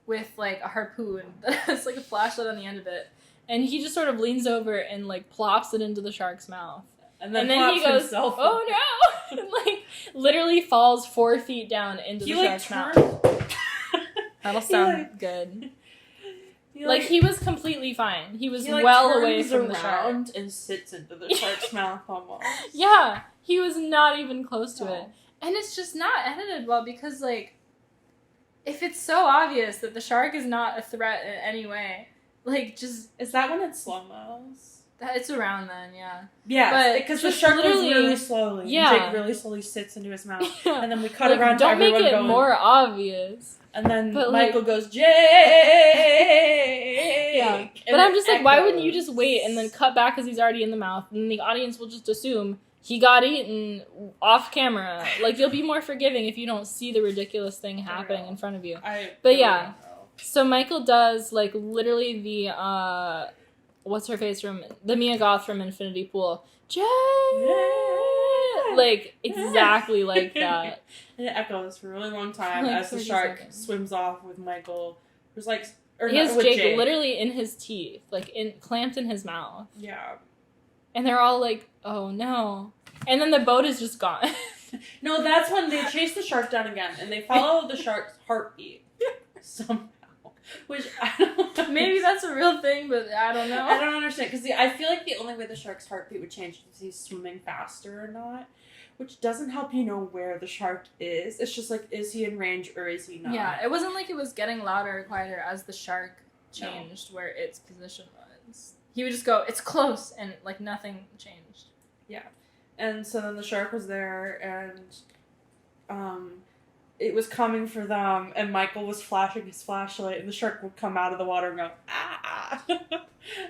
with like a harpoon that has like a flashlight on the end of it. And he just sort of leans over and like plops it into the shark's mouth. And then he goes, himself "Oh no!" and like literally falls 4 feet down into the shark's mouth. That'll sound good. He was completely fine. He was well away from the shark and sits into the shark's mouth almost. Yeah, he was not even close to it, and it's just not edited well because like, if it's so obvious that the shark is not a threat in any way, like just is that when it's slow-mos? It's around then, yeah. Yeah, but because the shark moves really slowly. Yeah, Jake really slowly sits into his mouth, and then we cut around. Don't to everyone make it going, more obvious. And then but Michael goes, Jake! Yeah. But I'm just like, why wouldn't you just wait and then cut back because he's already in the mouth, and the audience will just assume he got eaten off camera. Like, you'll be more forgiving if you don't see the ridiculous thing happening in front of you. But yeah, so Michael does, like, literally the, what's her face from, the Mia Goth from Infinity Pool. Jay! Yeah. Like, exactly like that. And it echoes for a really long time like as the shark swims off with Michael, who's like, or he has with Jake literally in his teeth, like clamped in his mouth. Yeah. And they're all like, "Oh no!" And then the boat is just gone. No, that's when they chase the shark down again, and they follow the shark's heartbeat somehow. Which I don't know. Maybe that's a real thing, but I don't know. I don't understand because I feel like the only way the shark's heartbeat would change is if he's swimming faster or not. Which doesn't help you know where the shark is. It's just like, is he in range or is he not? Yeah, it wasn't like it was getting louder or quieter as the shark changed where its position was. He would just go, "It's close," and like nothing changed. Yeah. And so then the shark was there and it was coming for them and Michael was flashing his flashlight and the shark would come out of the water and go, "Ah!"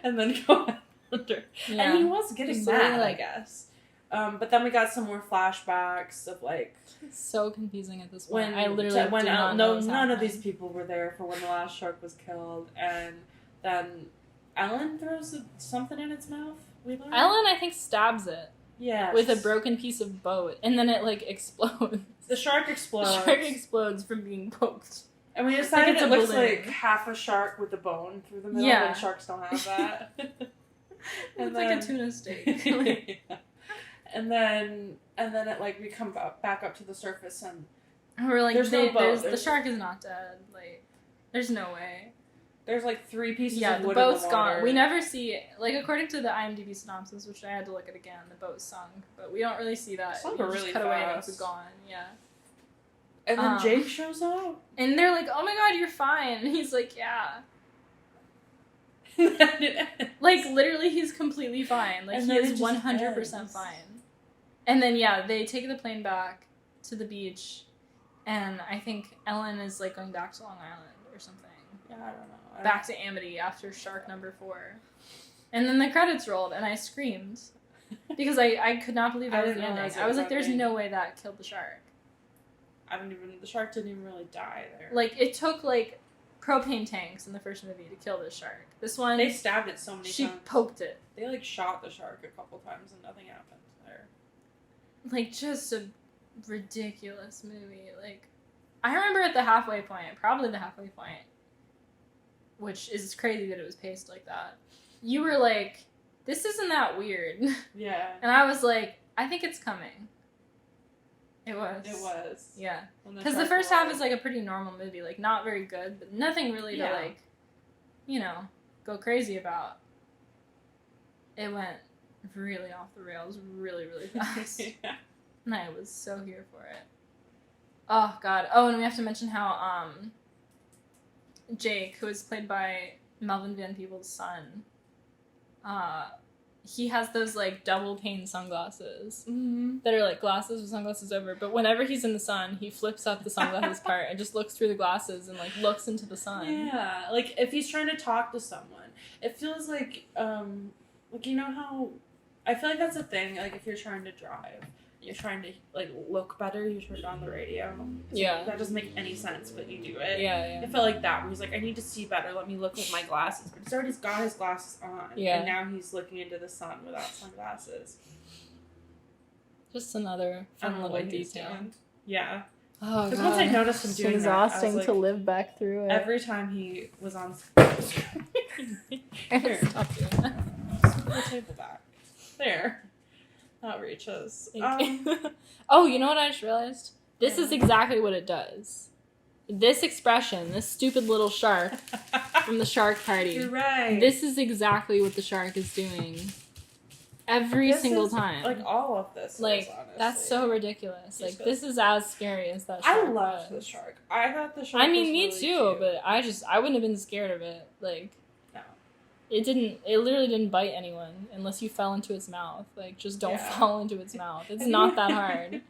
and then go under. Yeah. And he was getting mad, I guess. But then we got some more flashbacks of like. It's so confusing at this point. When I literally did not know none of these people were there for when the last shark was killed, and then Ellen throws something in its mouth. Ellen, I think, stabs it. Yeah. With a broken piece of boat, and then it like explodes. The shark explodes. The shark explodes from being poked. And we decided it looks like half a shark with a bone through the middle. Yeah. And sharks don't have that. It's like a tuna steak. Yeah. And then it like we come back up to the surface and we're like, there's no boat. The shark is not dead. Like, there's no way. There's like 3 pieces of wood the in the boat's water. gone. We never see it. Like, according to the IMDb synopsis, which I had to look at again, the boat sunk, but we don't really see that. Sunk we really just cut away and fast. it's gone. Yeah. And then Jake shows up. And they're like, "Oh my god, you're fine." And he's like, "Yeah." Like, literally, he's completely fine. Like, he is 100% fine. And then, yeah, they take the plane back to the beach, and I think Ellen is, like, going back to Long Island or something. Yeah, I don't know. Back to Amity after shark number 4. And then the credits rolled, and I screamed. Because I could not believe that was the ending. I was like, there's no way that killed the shark. The shark didn't even really die there. Like, it took, like, propane tanks in the first movie to kill this shark. This one, they stabbed it so many times. She poked it. They, like, shot the shark a couple times and nothing happened there. Like, just a ridiculous movie. Like, I remember at the halfway point, probably the halfway point, which is crazy that it was paced like that, you were like, this isn't that weird. Yeah. And I was like, I think it's coming. It was. It was. Yeah. Because the first half is, like, a pretty normal movie. Like, not very good, but nothing really to, like, you know, go crazy about. It went really off the rails really, really fast. Yeah. And I was so here for it. Oh, God. Oh, and we have to mention how, Jake, who is played by Melvin Van Peebles' son, he has those, like, double pane sunglasses that are, like, glasses with sunglasses over. But whenever he's in the sun, he flips up the sunglasses part and just looks through the glasses and, like, looks into the sun. Yeah. Like, if he's trying to talk to someone, it feels like, you know how... I feel like that's a thing, like, if you're trying to drive, you're trying to, like, look better, you turn on the radio. Yeah. That doesn't make any sense, but you do it. Yeah. It felt like that, where he's like, I need to see better, let me look with my glasses. But he's already got his glasses on. Yeah. And now he's looking into the sun without sunglasses. Just another fun little detail. Yeah. Oh, because once I noticed him doing that, I was exhausting like, to live back through it. every time he was on Here. Stop doing that. Put the table back. There. Outreaches. Oh, you know what I just realized? This is Yeah. exactly what it does. This expression, this stupid little shark from the shark party. You're right. This is exactly what the shark is doing every single time. Like, all of this Like, is, honestly. that's so ridiculous. Like, this is as scary as that shark I loved was. the shark. I thought the shark I mean, was me really too, cute. but I wouldn't have been scared of it. Like, No. it literally didn't bite anyone unless you fell into its mouth. Like, just don't Yeah. fall into its mouth. It's not that hard.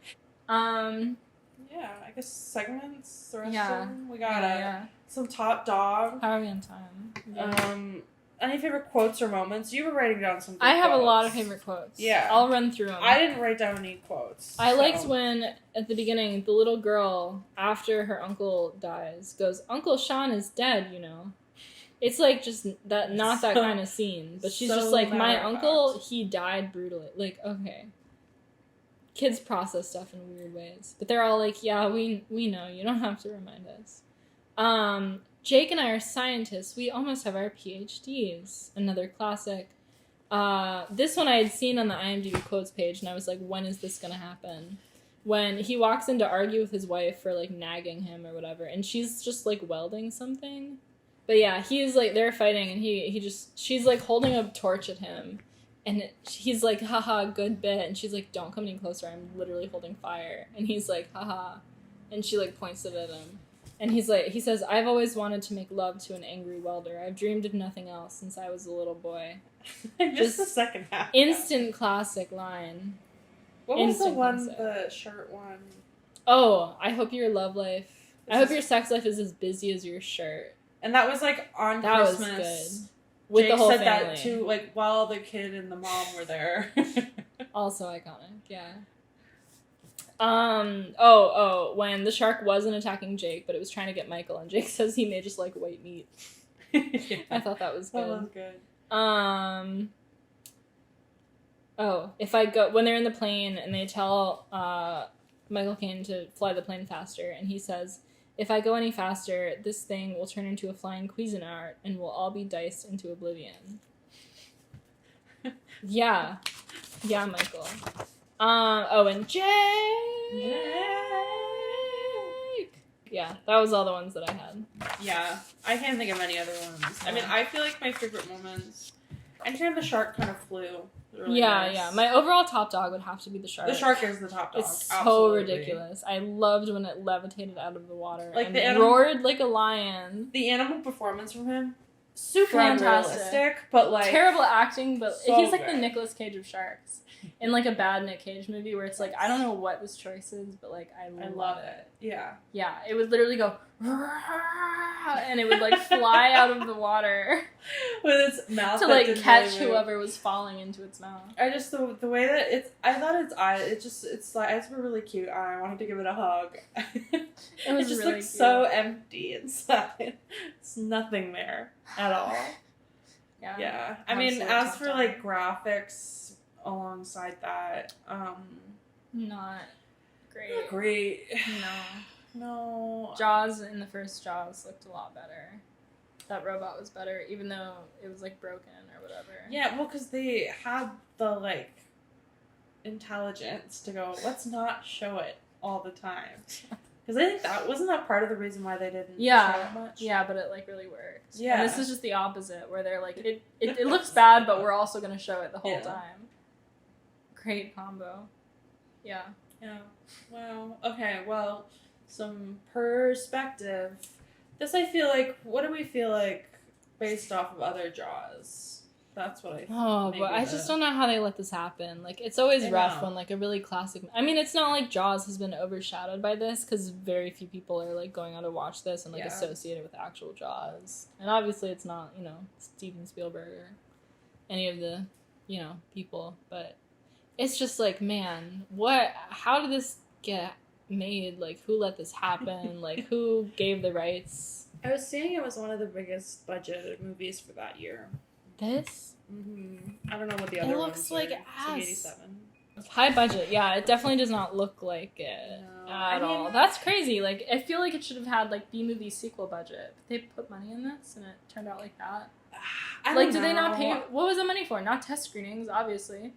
Yeah, I guess segments, the rest Yeah. of them. We got yeah. some top dog. How are we on time? Any favorite quotes or moments? You were writing down some good I have quotes. a lot of favorite quotes. Yeah. I'll run through them. I didn't write down any quotes. I so. liked when, at the beginning, the little girl, after her uncle dies, goes, "Uncle Sean is dead, you know." It's like just that, not that So- kind of scene, but she's so just like, "My matter of uncle, fact. he died brutally." Like, okay. Kids process stuff in weird ways, but they're all like, "Yeah, we know. You don't have to remind us." Jake and I are scientists. We almost have our PhDs. Another classic. This one I had seen on the IMDb quotes page, and I was like, when is this gonna happen? When he walks in to argue with his wife for, like, nagging him or whatever, and she's just, like, welding something. But yeah, he's, like, they're fighting, and she's, like, holding a torch at him, and he's like, haha, good bit, and she's like, don't come any closer, I'm literally holding fire. And he's like, haha, and she, like, points it at him. And he says, I've always wanted to make love to an angry welder. I've dreamed of nothing else since I was a little boy. Just the second half. Instant classic line. What was the instant one, classic. the shirt one? Oh, I hope your love life. I hope your sex life is as busy as your shirt. And that was like on That was Christmas. good. With Jake the whole said family. that too, like while the kid and the mom were there. Also iconic, yeah. When the shark wasn't attacking Jake, but it was trying to get Michael, and Jake says he may just like white meat. Yeah. I thought that was good. That was good. If I go when they're in the plane and they tell Michael Caine to fly the plane faster, and he says, "If I go any faster, this thing will turn into a flying Cuisinart, and we'll all be diced into oblivion." Yeah, Michael. And Jake. Yeah, that was all the ones that I had. Yeah, I can't think of any other ones. I mean, I feel like my favorite moments. Anytime the shark kind of flew. Really nice. Yeah. My overall top dog would have to be the shark. The shark is the top dog. It's so absolutely. ridiculous. I loved when it levitated out of the water Like and the animal- roared like a lion. The animal performance from him, super Fantastic. unrealistic, but like Terrible acting, but so he's like the good. Nicolas Cage of sharks. In like a bad Nick Cage movie where it's like, I don't know what this choice is, but like I love it. Yeah. Yeah, it would literally go and it would like fly out of the water With its mouth to that like didn't catch really move. whoever was falling into its mouth. I just the way that I thought its eyes, its eyes were really cute. I wanted to give it a hug. It was just really looks cute. so empty inside. It's nothing there at all. Yeah. I mean, Absolute as top for dog. like graphics alongside that, Not great. great. No. No. Jaws in the first Jaws looked a lot better. That robot was better, even though it was like broken or whatever. Yeah, well, because they had the like intelligence to go, let's not show it all the time. Because I think wasn't that part of the reason why they didn't show it much? Yeah, but it like really worked. Yeah. And this is just the opposite, where they're like, it looks bad, but we're also gonna show it the whole time. Great combo. Yeah. Yeah. Wow. Okay, well, some perspective. This I feel like, what do we feel like based off of other Jaws? That's what I think. Oh, but I just don't know how they let this happen. Like, it's always I rough know. when, like, a really classic... I mean, it's not like Jaws has been overshadowed by this, because very few people are, like, going out to watch this and, like, Yeah. associate it with actual Jaws. And obviously it's not, Steven Spielberg or any of the, people. But it's just like, man, how did this get made? Like, who let this happen? Like, who gave the rights? I was saying it was one of the biggest budgeted movies for that year. This? Mm-hmm. I don't know what the other ones looks like were. ass. 87. High budget, yeah. It definitely does not look like it No, at all. That's crazy. Like, I feel like it should have had, like, B-movie sequel budget. But they put money in this, and it turned out like that. I Like, don't did they not know. pay... What was the money for? Not test screenings, obviously.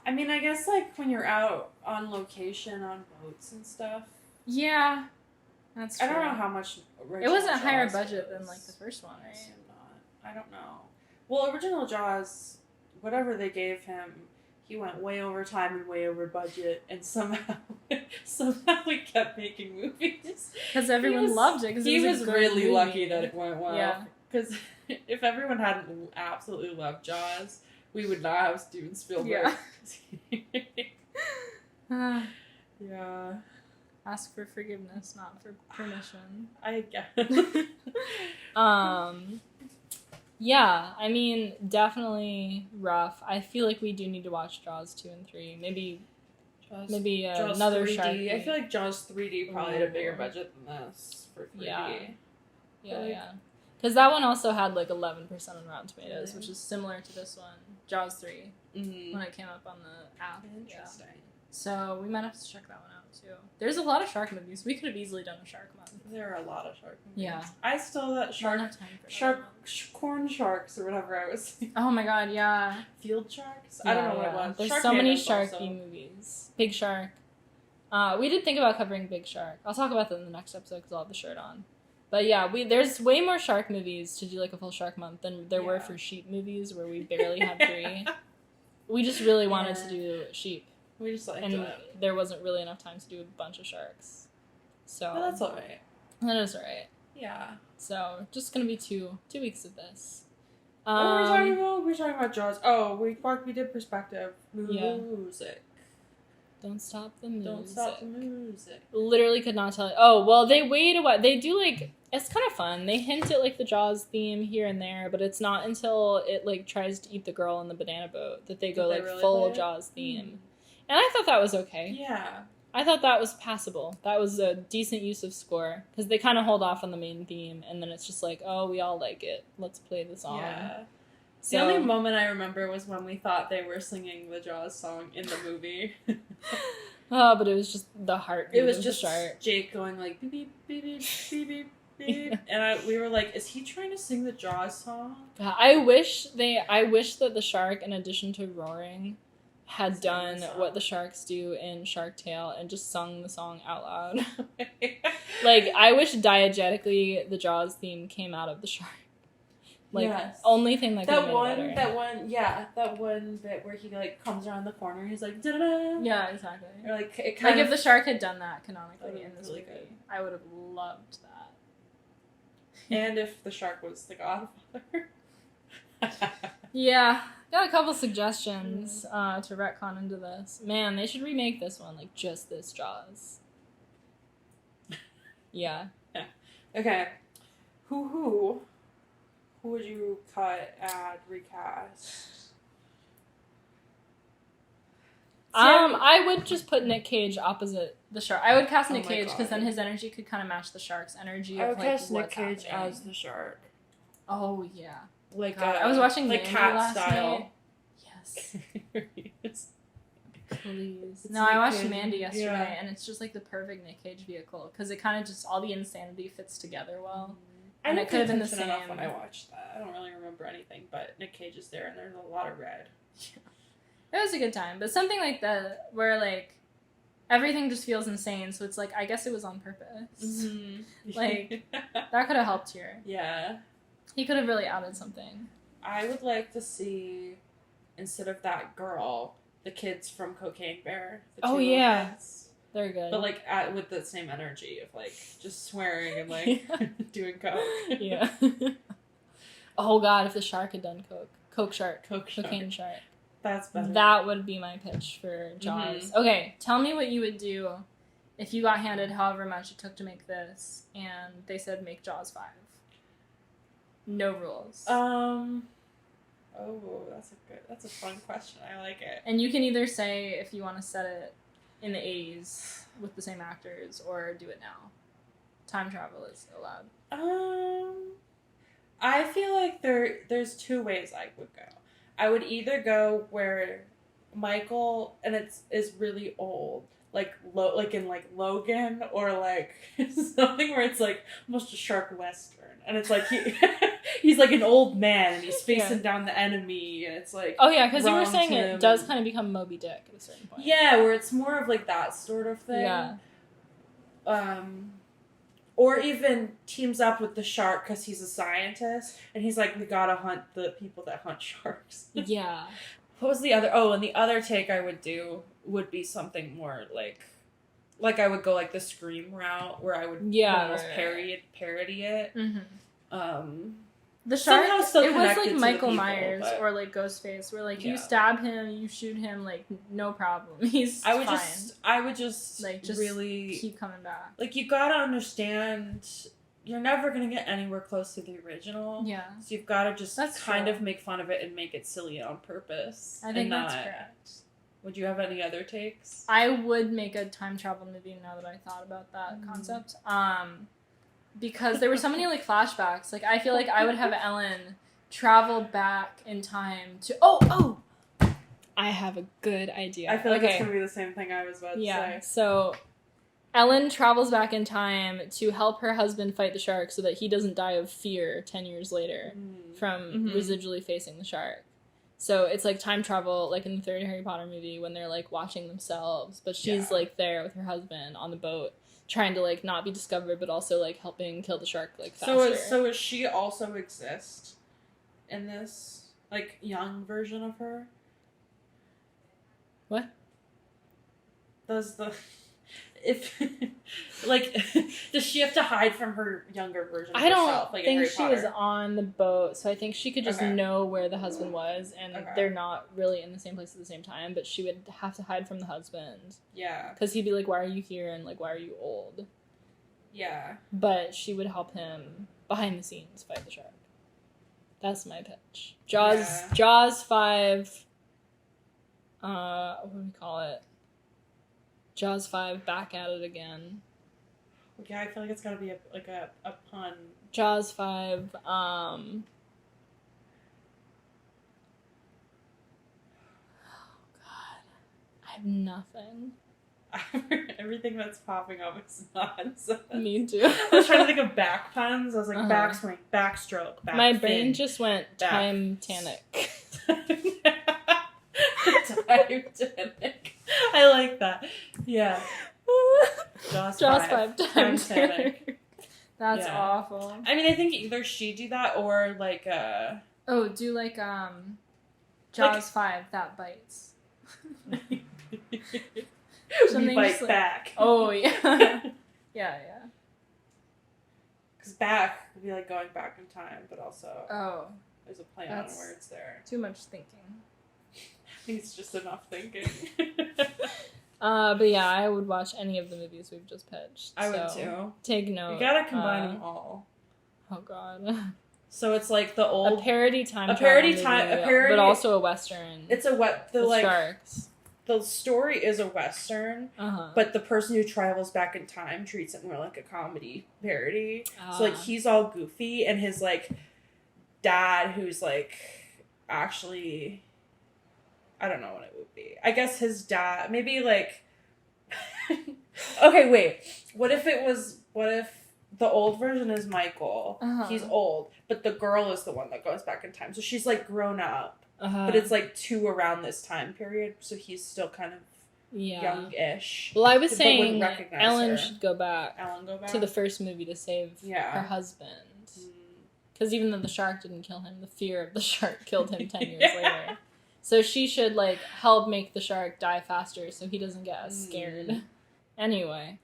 I mean, I guess, like, when you're out on location on boats and stuff. Yeah. That's true. I don't know how much It wasn't a higher Jaws budget was. than, like, the first one, I right? assume not. I don't know. Well, original Jaws, whatever they gave him, he went way over time and way over budget, and somehow we kept making movies. Because everyone loved it. He was really lucky that it went well. Yeah. Because if everyone hadn't absolutely loved Jaws, we would not have Steven Spielberg. Yeah. Yeah. Ask for forgiveness, not for permission. I guess. Yeah, I mean, definitely rough. I feel like we do need to watch Jaws 2 and 3. Maybe Jaws another 3D. shark. I feel like Jaws 3D probably had a bigger budget than this for 3D. Yeah. Because that one also had like 11% on Rotten Tomatoes, Really? which is similar to this one, Jaws 3, Mm-hmm. when it came up on the app. Interesting. Yeah. So we might have to check that one out too. There's a lot of shark movies. We could have easily done a shark month. There are a lot of shark movies. Yeah. I still that Not enough time for corn sharks or whatever I was saying. Oh my god, yeah. Field sharks? I don't know what it was. There's Sharknado so many is sharky also- movies. Big Shark. We did think about covering Big Shark. I'll talk about that in the next episode because I'll have the shirt on. But yeah, there's way more shark movies to do like a full shark month than there were for sheep movies where we barely have 3. We just really wanted to do sheep. We just liked And it. there wasn't really enough time to do a bunch of sharks. So But that's alright. that is alright. Yeah. So just gonna be 2 weeks of this. What were we talking about? We were talking about Jaws. Oh, we did perspective. Yeah. Music. Don't stop the music. Don't stop the music. Literally could not tell you. Oh, well, they wait a while. They do, like, it's kind of fun. They hint at, like, the Jaws theme here and there, but it's not until it, like, tries to eat the girl on the banana boat that they go, Did they like, really full play it? Jaws theme. And I thought that was okay. Yeah. I thought that was passable. That was a decent use of score. Because they kind of hold off on the main theme, and then it's just like, oh, we all like it. Let's play the song. Yeah. So, The only moment I remember was when we thought they were singing the Jaws song in the movie. oh, but it was just the heartbeat It was of just the shark. Jake going like beep beep beep beep beep beep beep, Yeah. and we were like, is he trying to sing the Jaws song? I wish that the shark, in addition to roaring, had done what the sharks do in Shark Tale and just sung the song out loud. Like, I wish diegetically the Jaws theme came out of the shark. Like, Yes. only thing that could have made it better. that one bit where he like comes around the corner, he's like da-da-da. Yeah, exactly. Or like it Like, kind if of the shark had done that canonically That in would've this been really movie, good. I would have loved that. and if the shark was the Godfather. Yeah, got a couple suggestions to retcon into this. Man, they should remake this one, like, just this Jaws. Yeah. Okay. Who would you cut, add, recast? I would just put Nick Cage opposite the shark. I would cast Oh Nick my Cage because God. then his energy could kind of match the shark's energy. I of, would like, cast Nick what's Cage happening. as the shark. Oh yeah. Like God, I was watching like Mandy cat last style. night. Yes. It's- Please. It's No, I Nick watched Cage, Mandy yesterday, yeah. and it's just like the perfect Nick Cage vehicle because it kind of just all the insanity fits together well. I And didn't it could have been the pay attention enough same. when I watched that. I don't really remember anything, but Nick Cage is there, and there's a lot of red. It was a good time, but something like that where like everything just feels insane. So it's like I guess it was on purpose. Mm-hmm. Like, That could have helped here. yeah. He could have really added something. I would like to see, instead of that girl, the kids from Cocaine Bear. The Oh, two little yeah. kids. They're good. But like with the same energy of like just swearing and like doing coke. yeah. Oh god, if the shark had done coke shark, Coke shark. cocaine shark, That's better. that would be my pitch for Jaws. Okay, tell me what you would do if you got handed however much it took to make this, and they said make Jaws 5. No rules. Oh, that's a fun question. I like it. And you can either say if you want to set it in the 80s with the same actors or do it now. Time travel is allowed. I feel like there's two ways I would go. I would either go where Michael and is really old, like in like Logan, or like something where it's like almost a shark western, and it's like he's like an old man and he's facing down the enemy, and it's like, oh yeah, because you were wronged saying him it does and- kind of become Moby Dick at a certain point. Yeah, where it's more of like that sort of thing. Yeah. Or even teams up with the shark because he's a scientist, and he's like, we gotta hunt the people that hunt sharks. Yeah. What was the other? Oh, and the other take I would do would be something more like I would go like the Scream route, where I would almost parody it. Mm-hmm. The shark, Somehow still it was connected like to the Michael people, Myers but- or like Ghostface, where like Yeah. you stab him, you shoot him, like no problem. He's I would fine. just Like just really keep coming back. like, you gotta understand, you're never gonna get anywhere close to the original. Yeah, So you've gotta just That's kind true. of make fun of it and make it silly on purpose. I think and that's not- correct. Would you have any other takes? I would make a time travel movie now that I thought about that concept. Because there were so many like flashbacks. Like I feel like I would have Ellen travel back in time to I have a good idea. I feel like it's gonna be the same thing I was about to Yeah. say. So Ellen travels back in time to help her husband fight the shark so that he doesn't die of fear 10 years later from residually facing the shark. So it's like time travel, like in the third Harry Potter movie when they're like watching themselves, but she's like there with her husband on the boat trying to like not be discovered, but also like helping kill the shark like faster. So does she also exist in this like young version of her? What? Does the if like does she have to hide from her younger version of I don't herself, like in think Harry she Potter? was on the boat, so I think she could just Okay. know where the husband was, and Okay. they're not really in the same place at the same time, but she would have to hide from the husband. Yeah. Because he'd be like, why are you here? And like, why are you old? Yeah. But she would help him behind the scenes fight the shark. That's my pitch. Jaws 5, what do we call it? Jaws 5, back at it again. Yeah, I feel like it's gotta be a pun. Jaws 5, oh God. I have nothing. Everything that's popping up is nonsense. Me too. I was trying to think of back puns. I was like, Uh-huh. backswing, backstroke, back My fin. brain just went back. Time-tanic. Titanic. I like that. Yeah. Jaws 5. Time-tanic. That's Yeah. awful. I mean, I think either she do that or like Oh, do like Jaws 5 that bites. we Something bite just like- back. Oh yeah. Yeah. Because back would be like going back in time, but also Oh, there's a play That's- on words there. too much thinking. I think it's just enough thinking. But yeah, I would watch any of the movies we've just pitched. I would so too. Take note. You gotta combine them all. Oh god. So it's like the A old. parody time. a parody travel time- a movie, parody- but also a western. It's a what the with like sharks. the story is a western, Uh-huh. but the person who travels back in time treats it more like a comedy parody. So like Ah. he's all goofy, and his like dad, who's like actually, I don't know what it would be. I guess his dad, maybe like. Okay, wait. What if the old version is Michael? Uh-huh. He's old, but the girl is the one that goes back in time. So she's like grown up, Uh-huh. but it's like two around this time period. So he's still kind of yeah. young-ish. Well, I was but saying wouldn't recognize Ellen her. should go back Alan go back to the first movie to save Yeah. her husband. Mm. Because even though the shark didn't kill him, the fear of the shark killed him 10 years Yeah. later. So she should, like, help make the shark die faster so he doesn't get as scared. Mm. Anyway.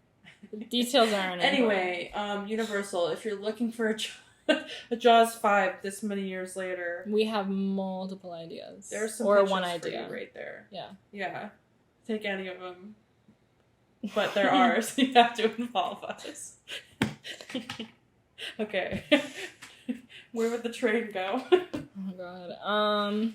The details aren't Anyway, Universal, if you're looking for a Jaws 5 this many years later, we have multiple ideas. there's some or pitches one for idea. you right there. Yeah. Yeah. Take any of them. But they're ours. You have to involve us. Okay. Where would the train go? Oh, God.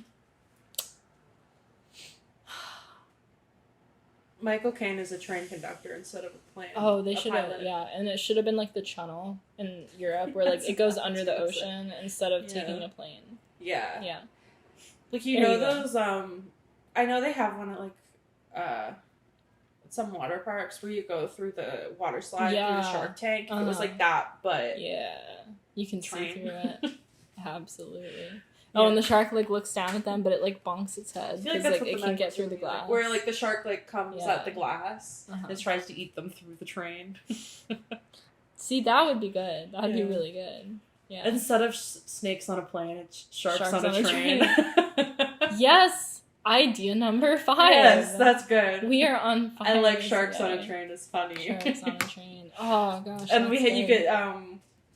Michael Caine is a train conductor instead of a plane. Oh, they A should have, pilot. yeah. And it should have been, like, the channel in Europe where, like, That's it goes not under the expensive. ocean instead of Yeah. taking a plane. Yeah. Yeah. Like, you There know you go. those, I know they have one at, like, some water parks where you go through the water slide through the Yeah. Shark Tank. It was Uh-huh. like that, but Yeah. You can see train. through it. Absolutely. Oh, and the shark like looks down at them, but it like bonks its head because like it can get through the glass. Where like the shark like comes at the glass and tries to eat them through the train. See, that would be good. That would be really good. Yeah. Instead of snakes on a plane, it's sharks on a train. Yes. Idea number 5. Yes, that's good. We are on fire. I like sharks on a train. It's funny. Sharks on a train. Oh gosh. And you get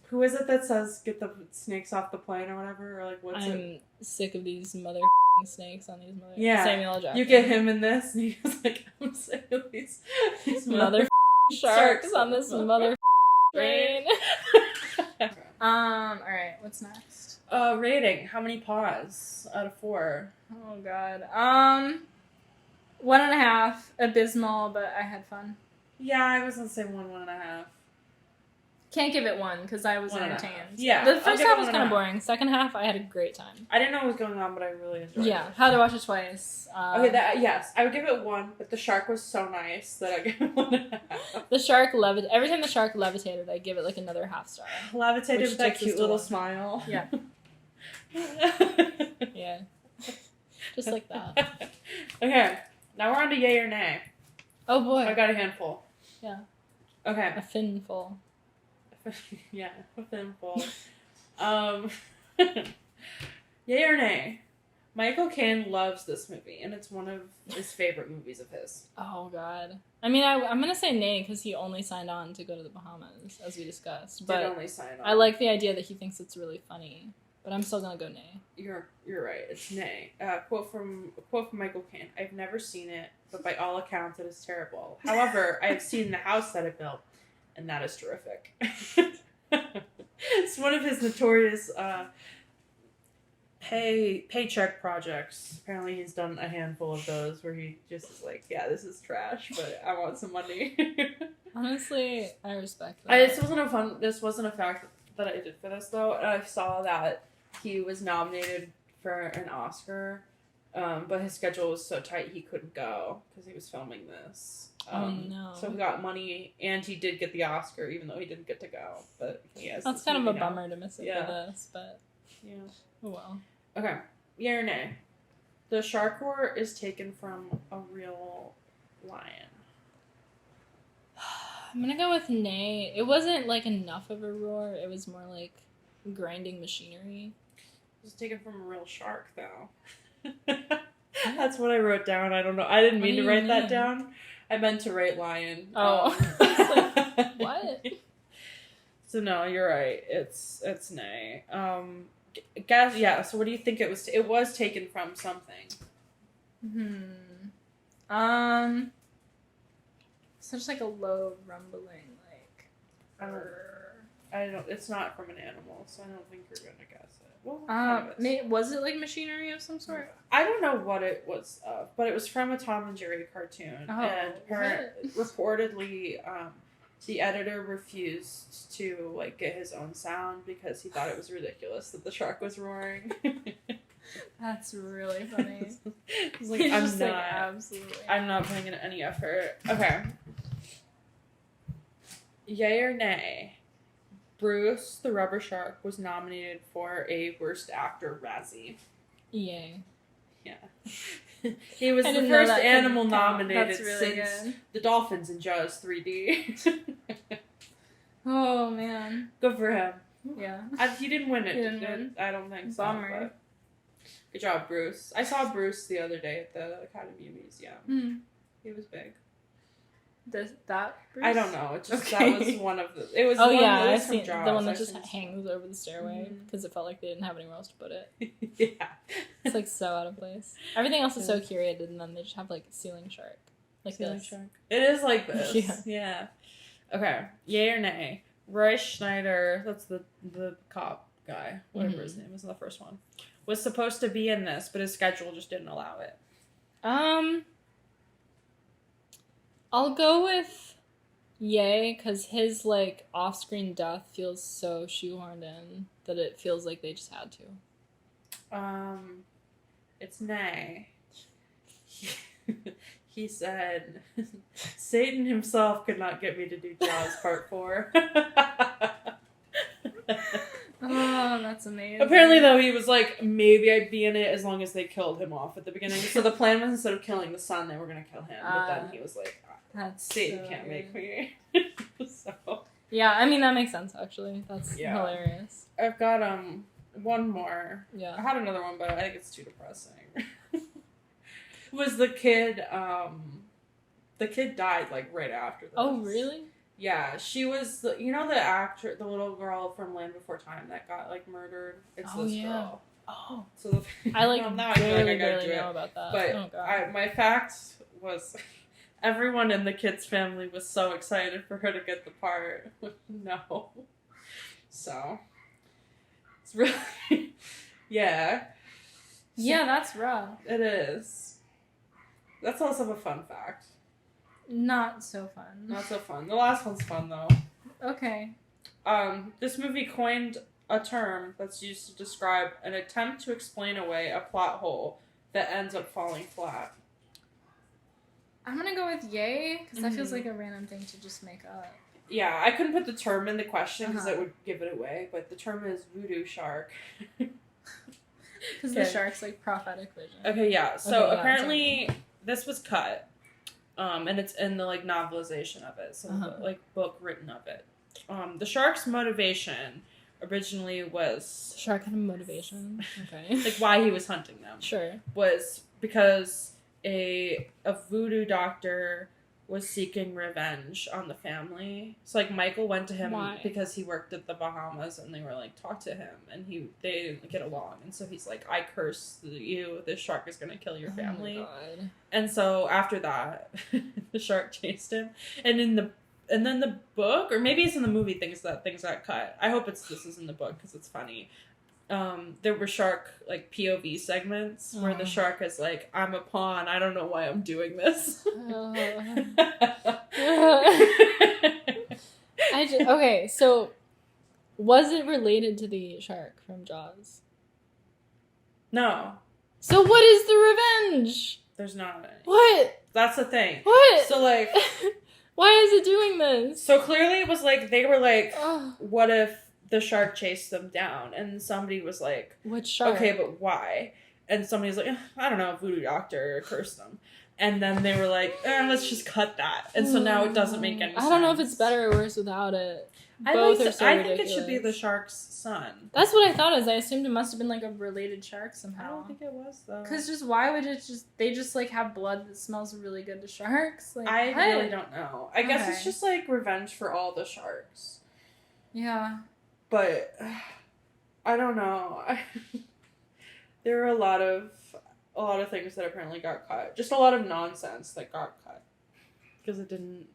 who is it that says get the snakes off the plane or whatever? Or like what's it? I'm sick of these mother snakes on these mother. Yeah. Samuel L. Jackson. You get him in this, and he's like, I'm sick of these mother sharks on this mother train. All right. What's next? Rating. How many paws out of 4? Oh god. 1.5. Abysmal, but I had fun. Yeah, I was gonna say 1.5. Can't give it 1 because I was entertained. Yeah. The first half was kind of boring. Second half, I had a great time. I didn't know what was going on, but I really enjoyed it. Yeah. Had to watch it twice. Okay, yes. I would give it 1, but the shark was so nice that I gave it 1.5. The shark levitated. Every time the shark levitated, I give it like another half star. Levitated with that cute little smile. Yeah. Yeah. Just like that. Okay. Now we're on to yay or nay. Oh boy. I got a handful. Yeah. Okay. A finful. Yeah, a finful. Yay or nay? Michael Caine loves this movie, and it's one of his favorite movies of his. Oh god. I mean, I'm gonna say nay because he only signed on to go to the Bahamas, as we discussed. But Did only sign on. I like the idea that he thinks it's really funny, but I'm still gonna go nay. You're right. It's nay. Quote from Michael Caine. I've never seen it, but by all accounts, it is terrible. However, I have seen the house that it built, and that is terrific. It's one of his notorious paycheck projects. Apparently, he's done a handful of those where he just is like, "Yeah, this is trash, but I want some money." Honestly, I respect that. This wasn't a fact that I did for this though. And I saw that he was nominated for an Oscar, but his schedule was so tight he couldn't go because he was filming this. Oh no! So he got money, and he did get the Oscar, even though he didn't get to go. But he has. That's kind of a bummer to miss it for this, but yeah. Oh well. Okay, yay or nay? The shark roar is taken from a real lion. I'm gonna go with nay. It wasn't like enough of a roar. It was more like grinding machinery. It was taken from a real shark, though. That's what I wrote down. I don't know. I didn't mean to write that down. I meant to write lion. Oh. What? So no, you're right. It's nay. Guess yeah. So what do you think it was? It was taken from something. Such like a low rumbling, like. I don't. It's not from an animal, so I don't think you're gonna guess it. Well, was it like machinery of some sort? I don't know what it was of, but it was from a Tom and Jerry cartoon, and reportedly, the editor refused to like get his own sound because he thought it was ridiculous that the shark was roaring. That's really funny. He's like, I'm not putting in any effort. Okay. Yay or nay? Bruce the Rubber Shark was nominated for a Worst Actor Razzie. Yay. Yeah. He was the first animal nominated really since good. the dolphins in Jaws 3D. Oh, man. Good for him. Yeah. He didn't win it. He didn't win? I don't think so. Bummer. But good job, Bruce. I saw Bruce the other day at the Academy Museum. He was big. That Bruce? I don't know. It just that was one of the. It was. I've seen Jaws. The one that just hangs over the stairway because it felt like they didn't have anywhere else to put it. Yeah, it's like so out of place. Everything else is so curated, and then they just have like ceiling shark, like ceiling this. Shark. It is like this. Yeah. Okay. Yay or nay? Roy Schneider. That's the cop guy. Whatever his name is in the first one. Was supposed to be in this, but his schedule just didn't allow it. I'll go with yay, because his, like, off-screen death feels so shoehorned in that it feels like they just had to. It's nay. He said, Satan himself could not get me to do Jaws Part 4. Oh, that's amazing. Apparently, though, he was like, maybe I'd be in it as long as they killed him off at the beginning. So the plan was instead of killing the son, they were going to kill him. But then he was like, that's Satan so can't weird. make me. So Yeah, I mean, that makes sense, actually. That's hilarious. I've got one more. Yeah. I had another one, but I think it's too depressing. Was the kid, the kid died, like, right after this. Oh, really? Yeah, she was, the actor, the little girl from Land Before Time that got, like, murdered? It's this girl. Oh. So I, like, now barely, I gotta barely do know it. about that. But oh, God. my fact was, everyone in the kid's family was so excited for her to get the part. No. So, it's really, yeah. Yeah, that's rough. It is. That's also a fun fact. Not so fun. Not so fun. The last one's fun, though. Okay. This movie coined a term that's used to describe an attempt to explain away a plot hole that ends up falling flat. I'm gonna go with yay, because that feels like a random thing to just make up. Yeah, I couldn't put the term in the question because Uh-huh. that would give it away, but the term is voodoo shark. Because the shark's, like, prophetic vision. Okay, yeah. So Okay, yeah, apparently this was cut, and it's in the, like, novelization of it, so Uh-huh. the, like, book written of it. The shark's motivation originally was, Shark had a motivation. Okay. like, why he was hunting them. Sure. Was because a voodoo doctor was seeking revenge on the family. So, like, Michael went to him Why? because he worked at the Bahamas, and they were like, talk to him, and they didn't get along, and so he's like, I curse you, this shark is gonna kill your family. Oh my God. And so after that, the shark chased him, and then the book, or maybe it's in the movie, things got cut. I hope this is in the book because it's funny. There were shark, like, POV segments where the shark is like, I'm a pawn, I don't know why I'm doing this. Okay, so was it related to the shark from Jaws? No, So what is the revenge? there's not any. What? That's the thing. What? So, like, Why is it doing this? so clearly it was like, they were like, Oh, what if the shark chased them down? And somebody was like, which shark? okay, but why? And somebody's like, I don't know, voodoo doctor cursed them. And then they were like, let's just cut that. And so now it doesn't make any sense. I don't know if it's better or worse without it. I Both think are so I ridiculous. think it should be the shark's son. That's what I thought. Is I assumed it must have been like a related shark I somehow. don't think it was, though. Because just why would it they just like have blood that smells really good to sharks? Like I what? really don't know. I guess it's Okay. just like revenge for all the sharks. Yeah. But I don't know. There are a lot of things that apparently got cut. Just a lot of nonsense that got cut because it didn't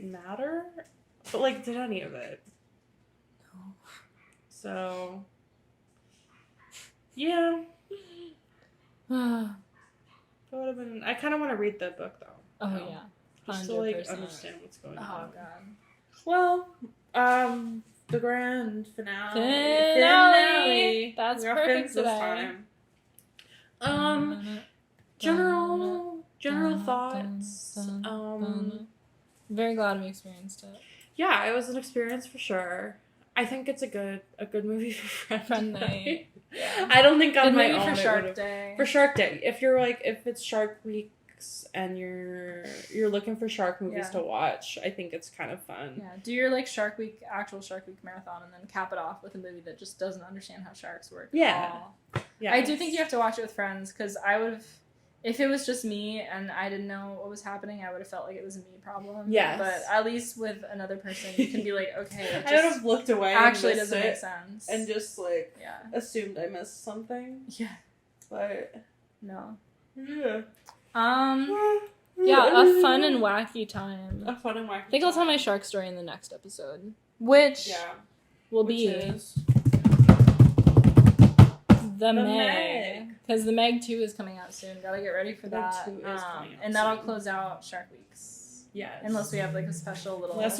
matter. But, like, did any of it? No. So yeah, Oh that would have been. I kind of want to read the book though. No. yeah. Just to, like, 100%. understand what's going Oh on. god. Well, the grand finale. Finale. That's We got perfect fins this today. time. General thoughts. Very glad we experienced it. Yeah, it was an experience for sure. I think it's a good movie for friend night. Yeah. I don't think on Good my movie own for it Shark would've- Day. For Shark Day, if it's Shark Weeks and you're looking for shark movies Yeah. to watch, I think it's kind of fun. Yeah, do your like actual Shark Week marathon, and then cap it off with a movie that just doesn't understand how sharks work. Yeah. At all. Yeah, I do think you have to watch it with friends, because I would have, if it was just me and I didn't know what was happening, I would have felt like it was a me problem. Yes. But at least with another person, you can be like, okay, it I would just have looked away. actually and missed doesn't make it sense. and just like yeah. assumed I missed something. Yeah. But No. yeah. Yeah, a fun and wacky time. A fun and wacky. I think I'll tell my shark story in the next episode, which will Which be is The Meg. Meg. Because The Meg 2 is coming out soon. Gotta get ready for The Meg that. 2 is coming out and that'll soon. close out Shark Weeks. yes. Unless we have like a special little have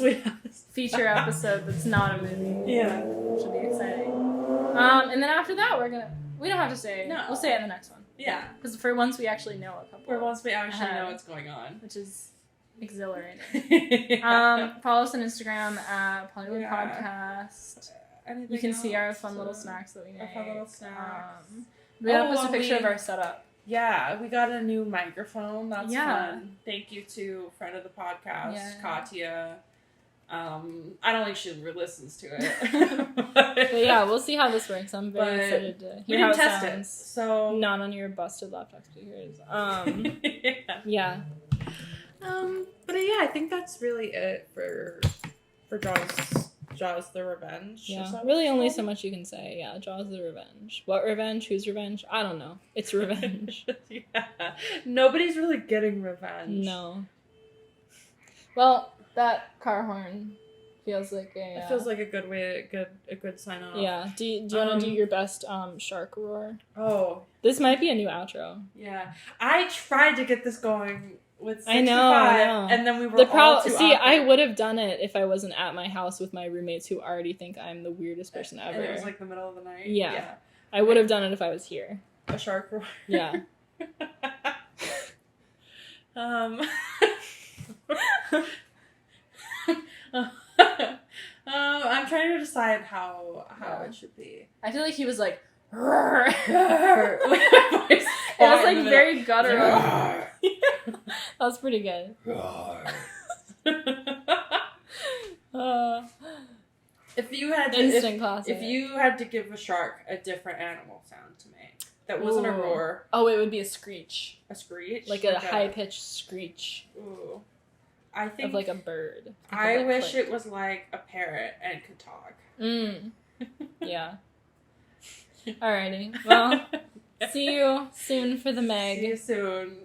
feature episode that's not a movie. Yeah. Which will be exciting. And then after that, we don't have to say. No. We'll say it in the next one. Yeah. Because for once we actually know a couple. For once we actually ahead, know what's going on. which is exhilarating. Yeah. Follow us on Instagram at Pawlywood Yeah. Pawdcast. anything You can see our else? fun little snacks that we made. Our fun little snacks. We gotta Oh, post a picture of we- our setup. Yeah, we got a new microphone. That's Yeah. fun. Thank you to friend of the podcast, Yeah. Katya. I don't think she listens to it. But yeah, we'll see how this works. I'm very But excited to we hear how didn't it test it, sounds. so Not on your busted laptop speakers. yeah. Yeah. But yeah, I think that's really it for Jaws the Revenge. Is Yeah. that what Really it's only called? so much you can say. Yeah, Jaws the Revenge. What revenge? Whose revenge? I don't know. It's revenge. Yeah. Nobody's really getting revenge. No. Well, that car horn feels like a... It feels like a good way, a good sign off. Yeah. Do you want to do your best shark roar? Oh, This might be a new outro. yeah. I tried to get this going with 65, I know. and then we were all too See, I awkward. would have done it if I wasn't at my house with my roommates who already think I'm the weirdest person ever. And it was like the middle of the night. Yeah. I would have done it if I was here. A shark roar. Yeah. I'm trying to decide how it should be. I feel like he was like... It It was like very guttural. That was pretty good. If you had to, Instant classic. if you had to give a shark a different animal sound to make that wasn't a Ooh. roar, Oh, it would be a screech. a screech, Like a high-pitched screech Ooh, I think of like a bird. Think of I that wish click. it was like a parrot and could talk. Yeah. Alrighty. Well, see you soon for the Meg. See you soon.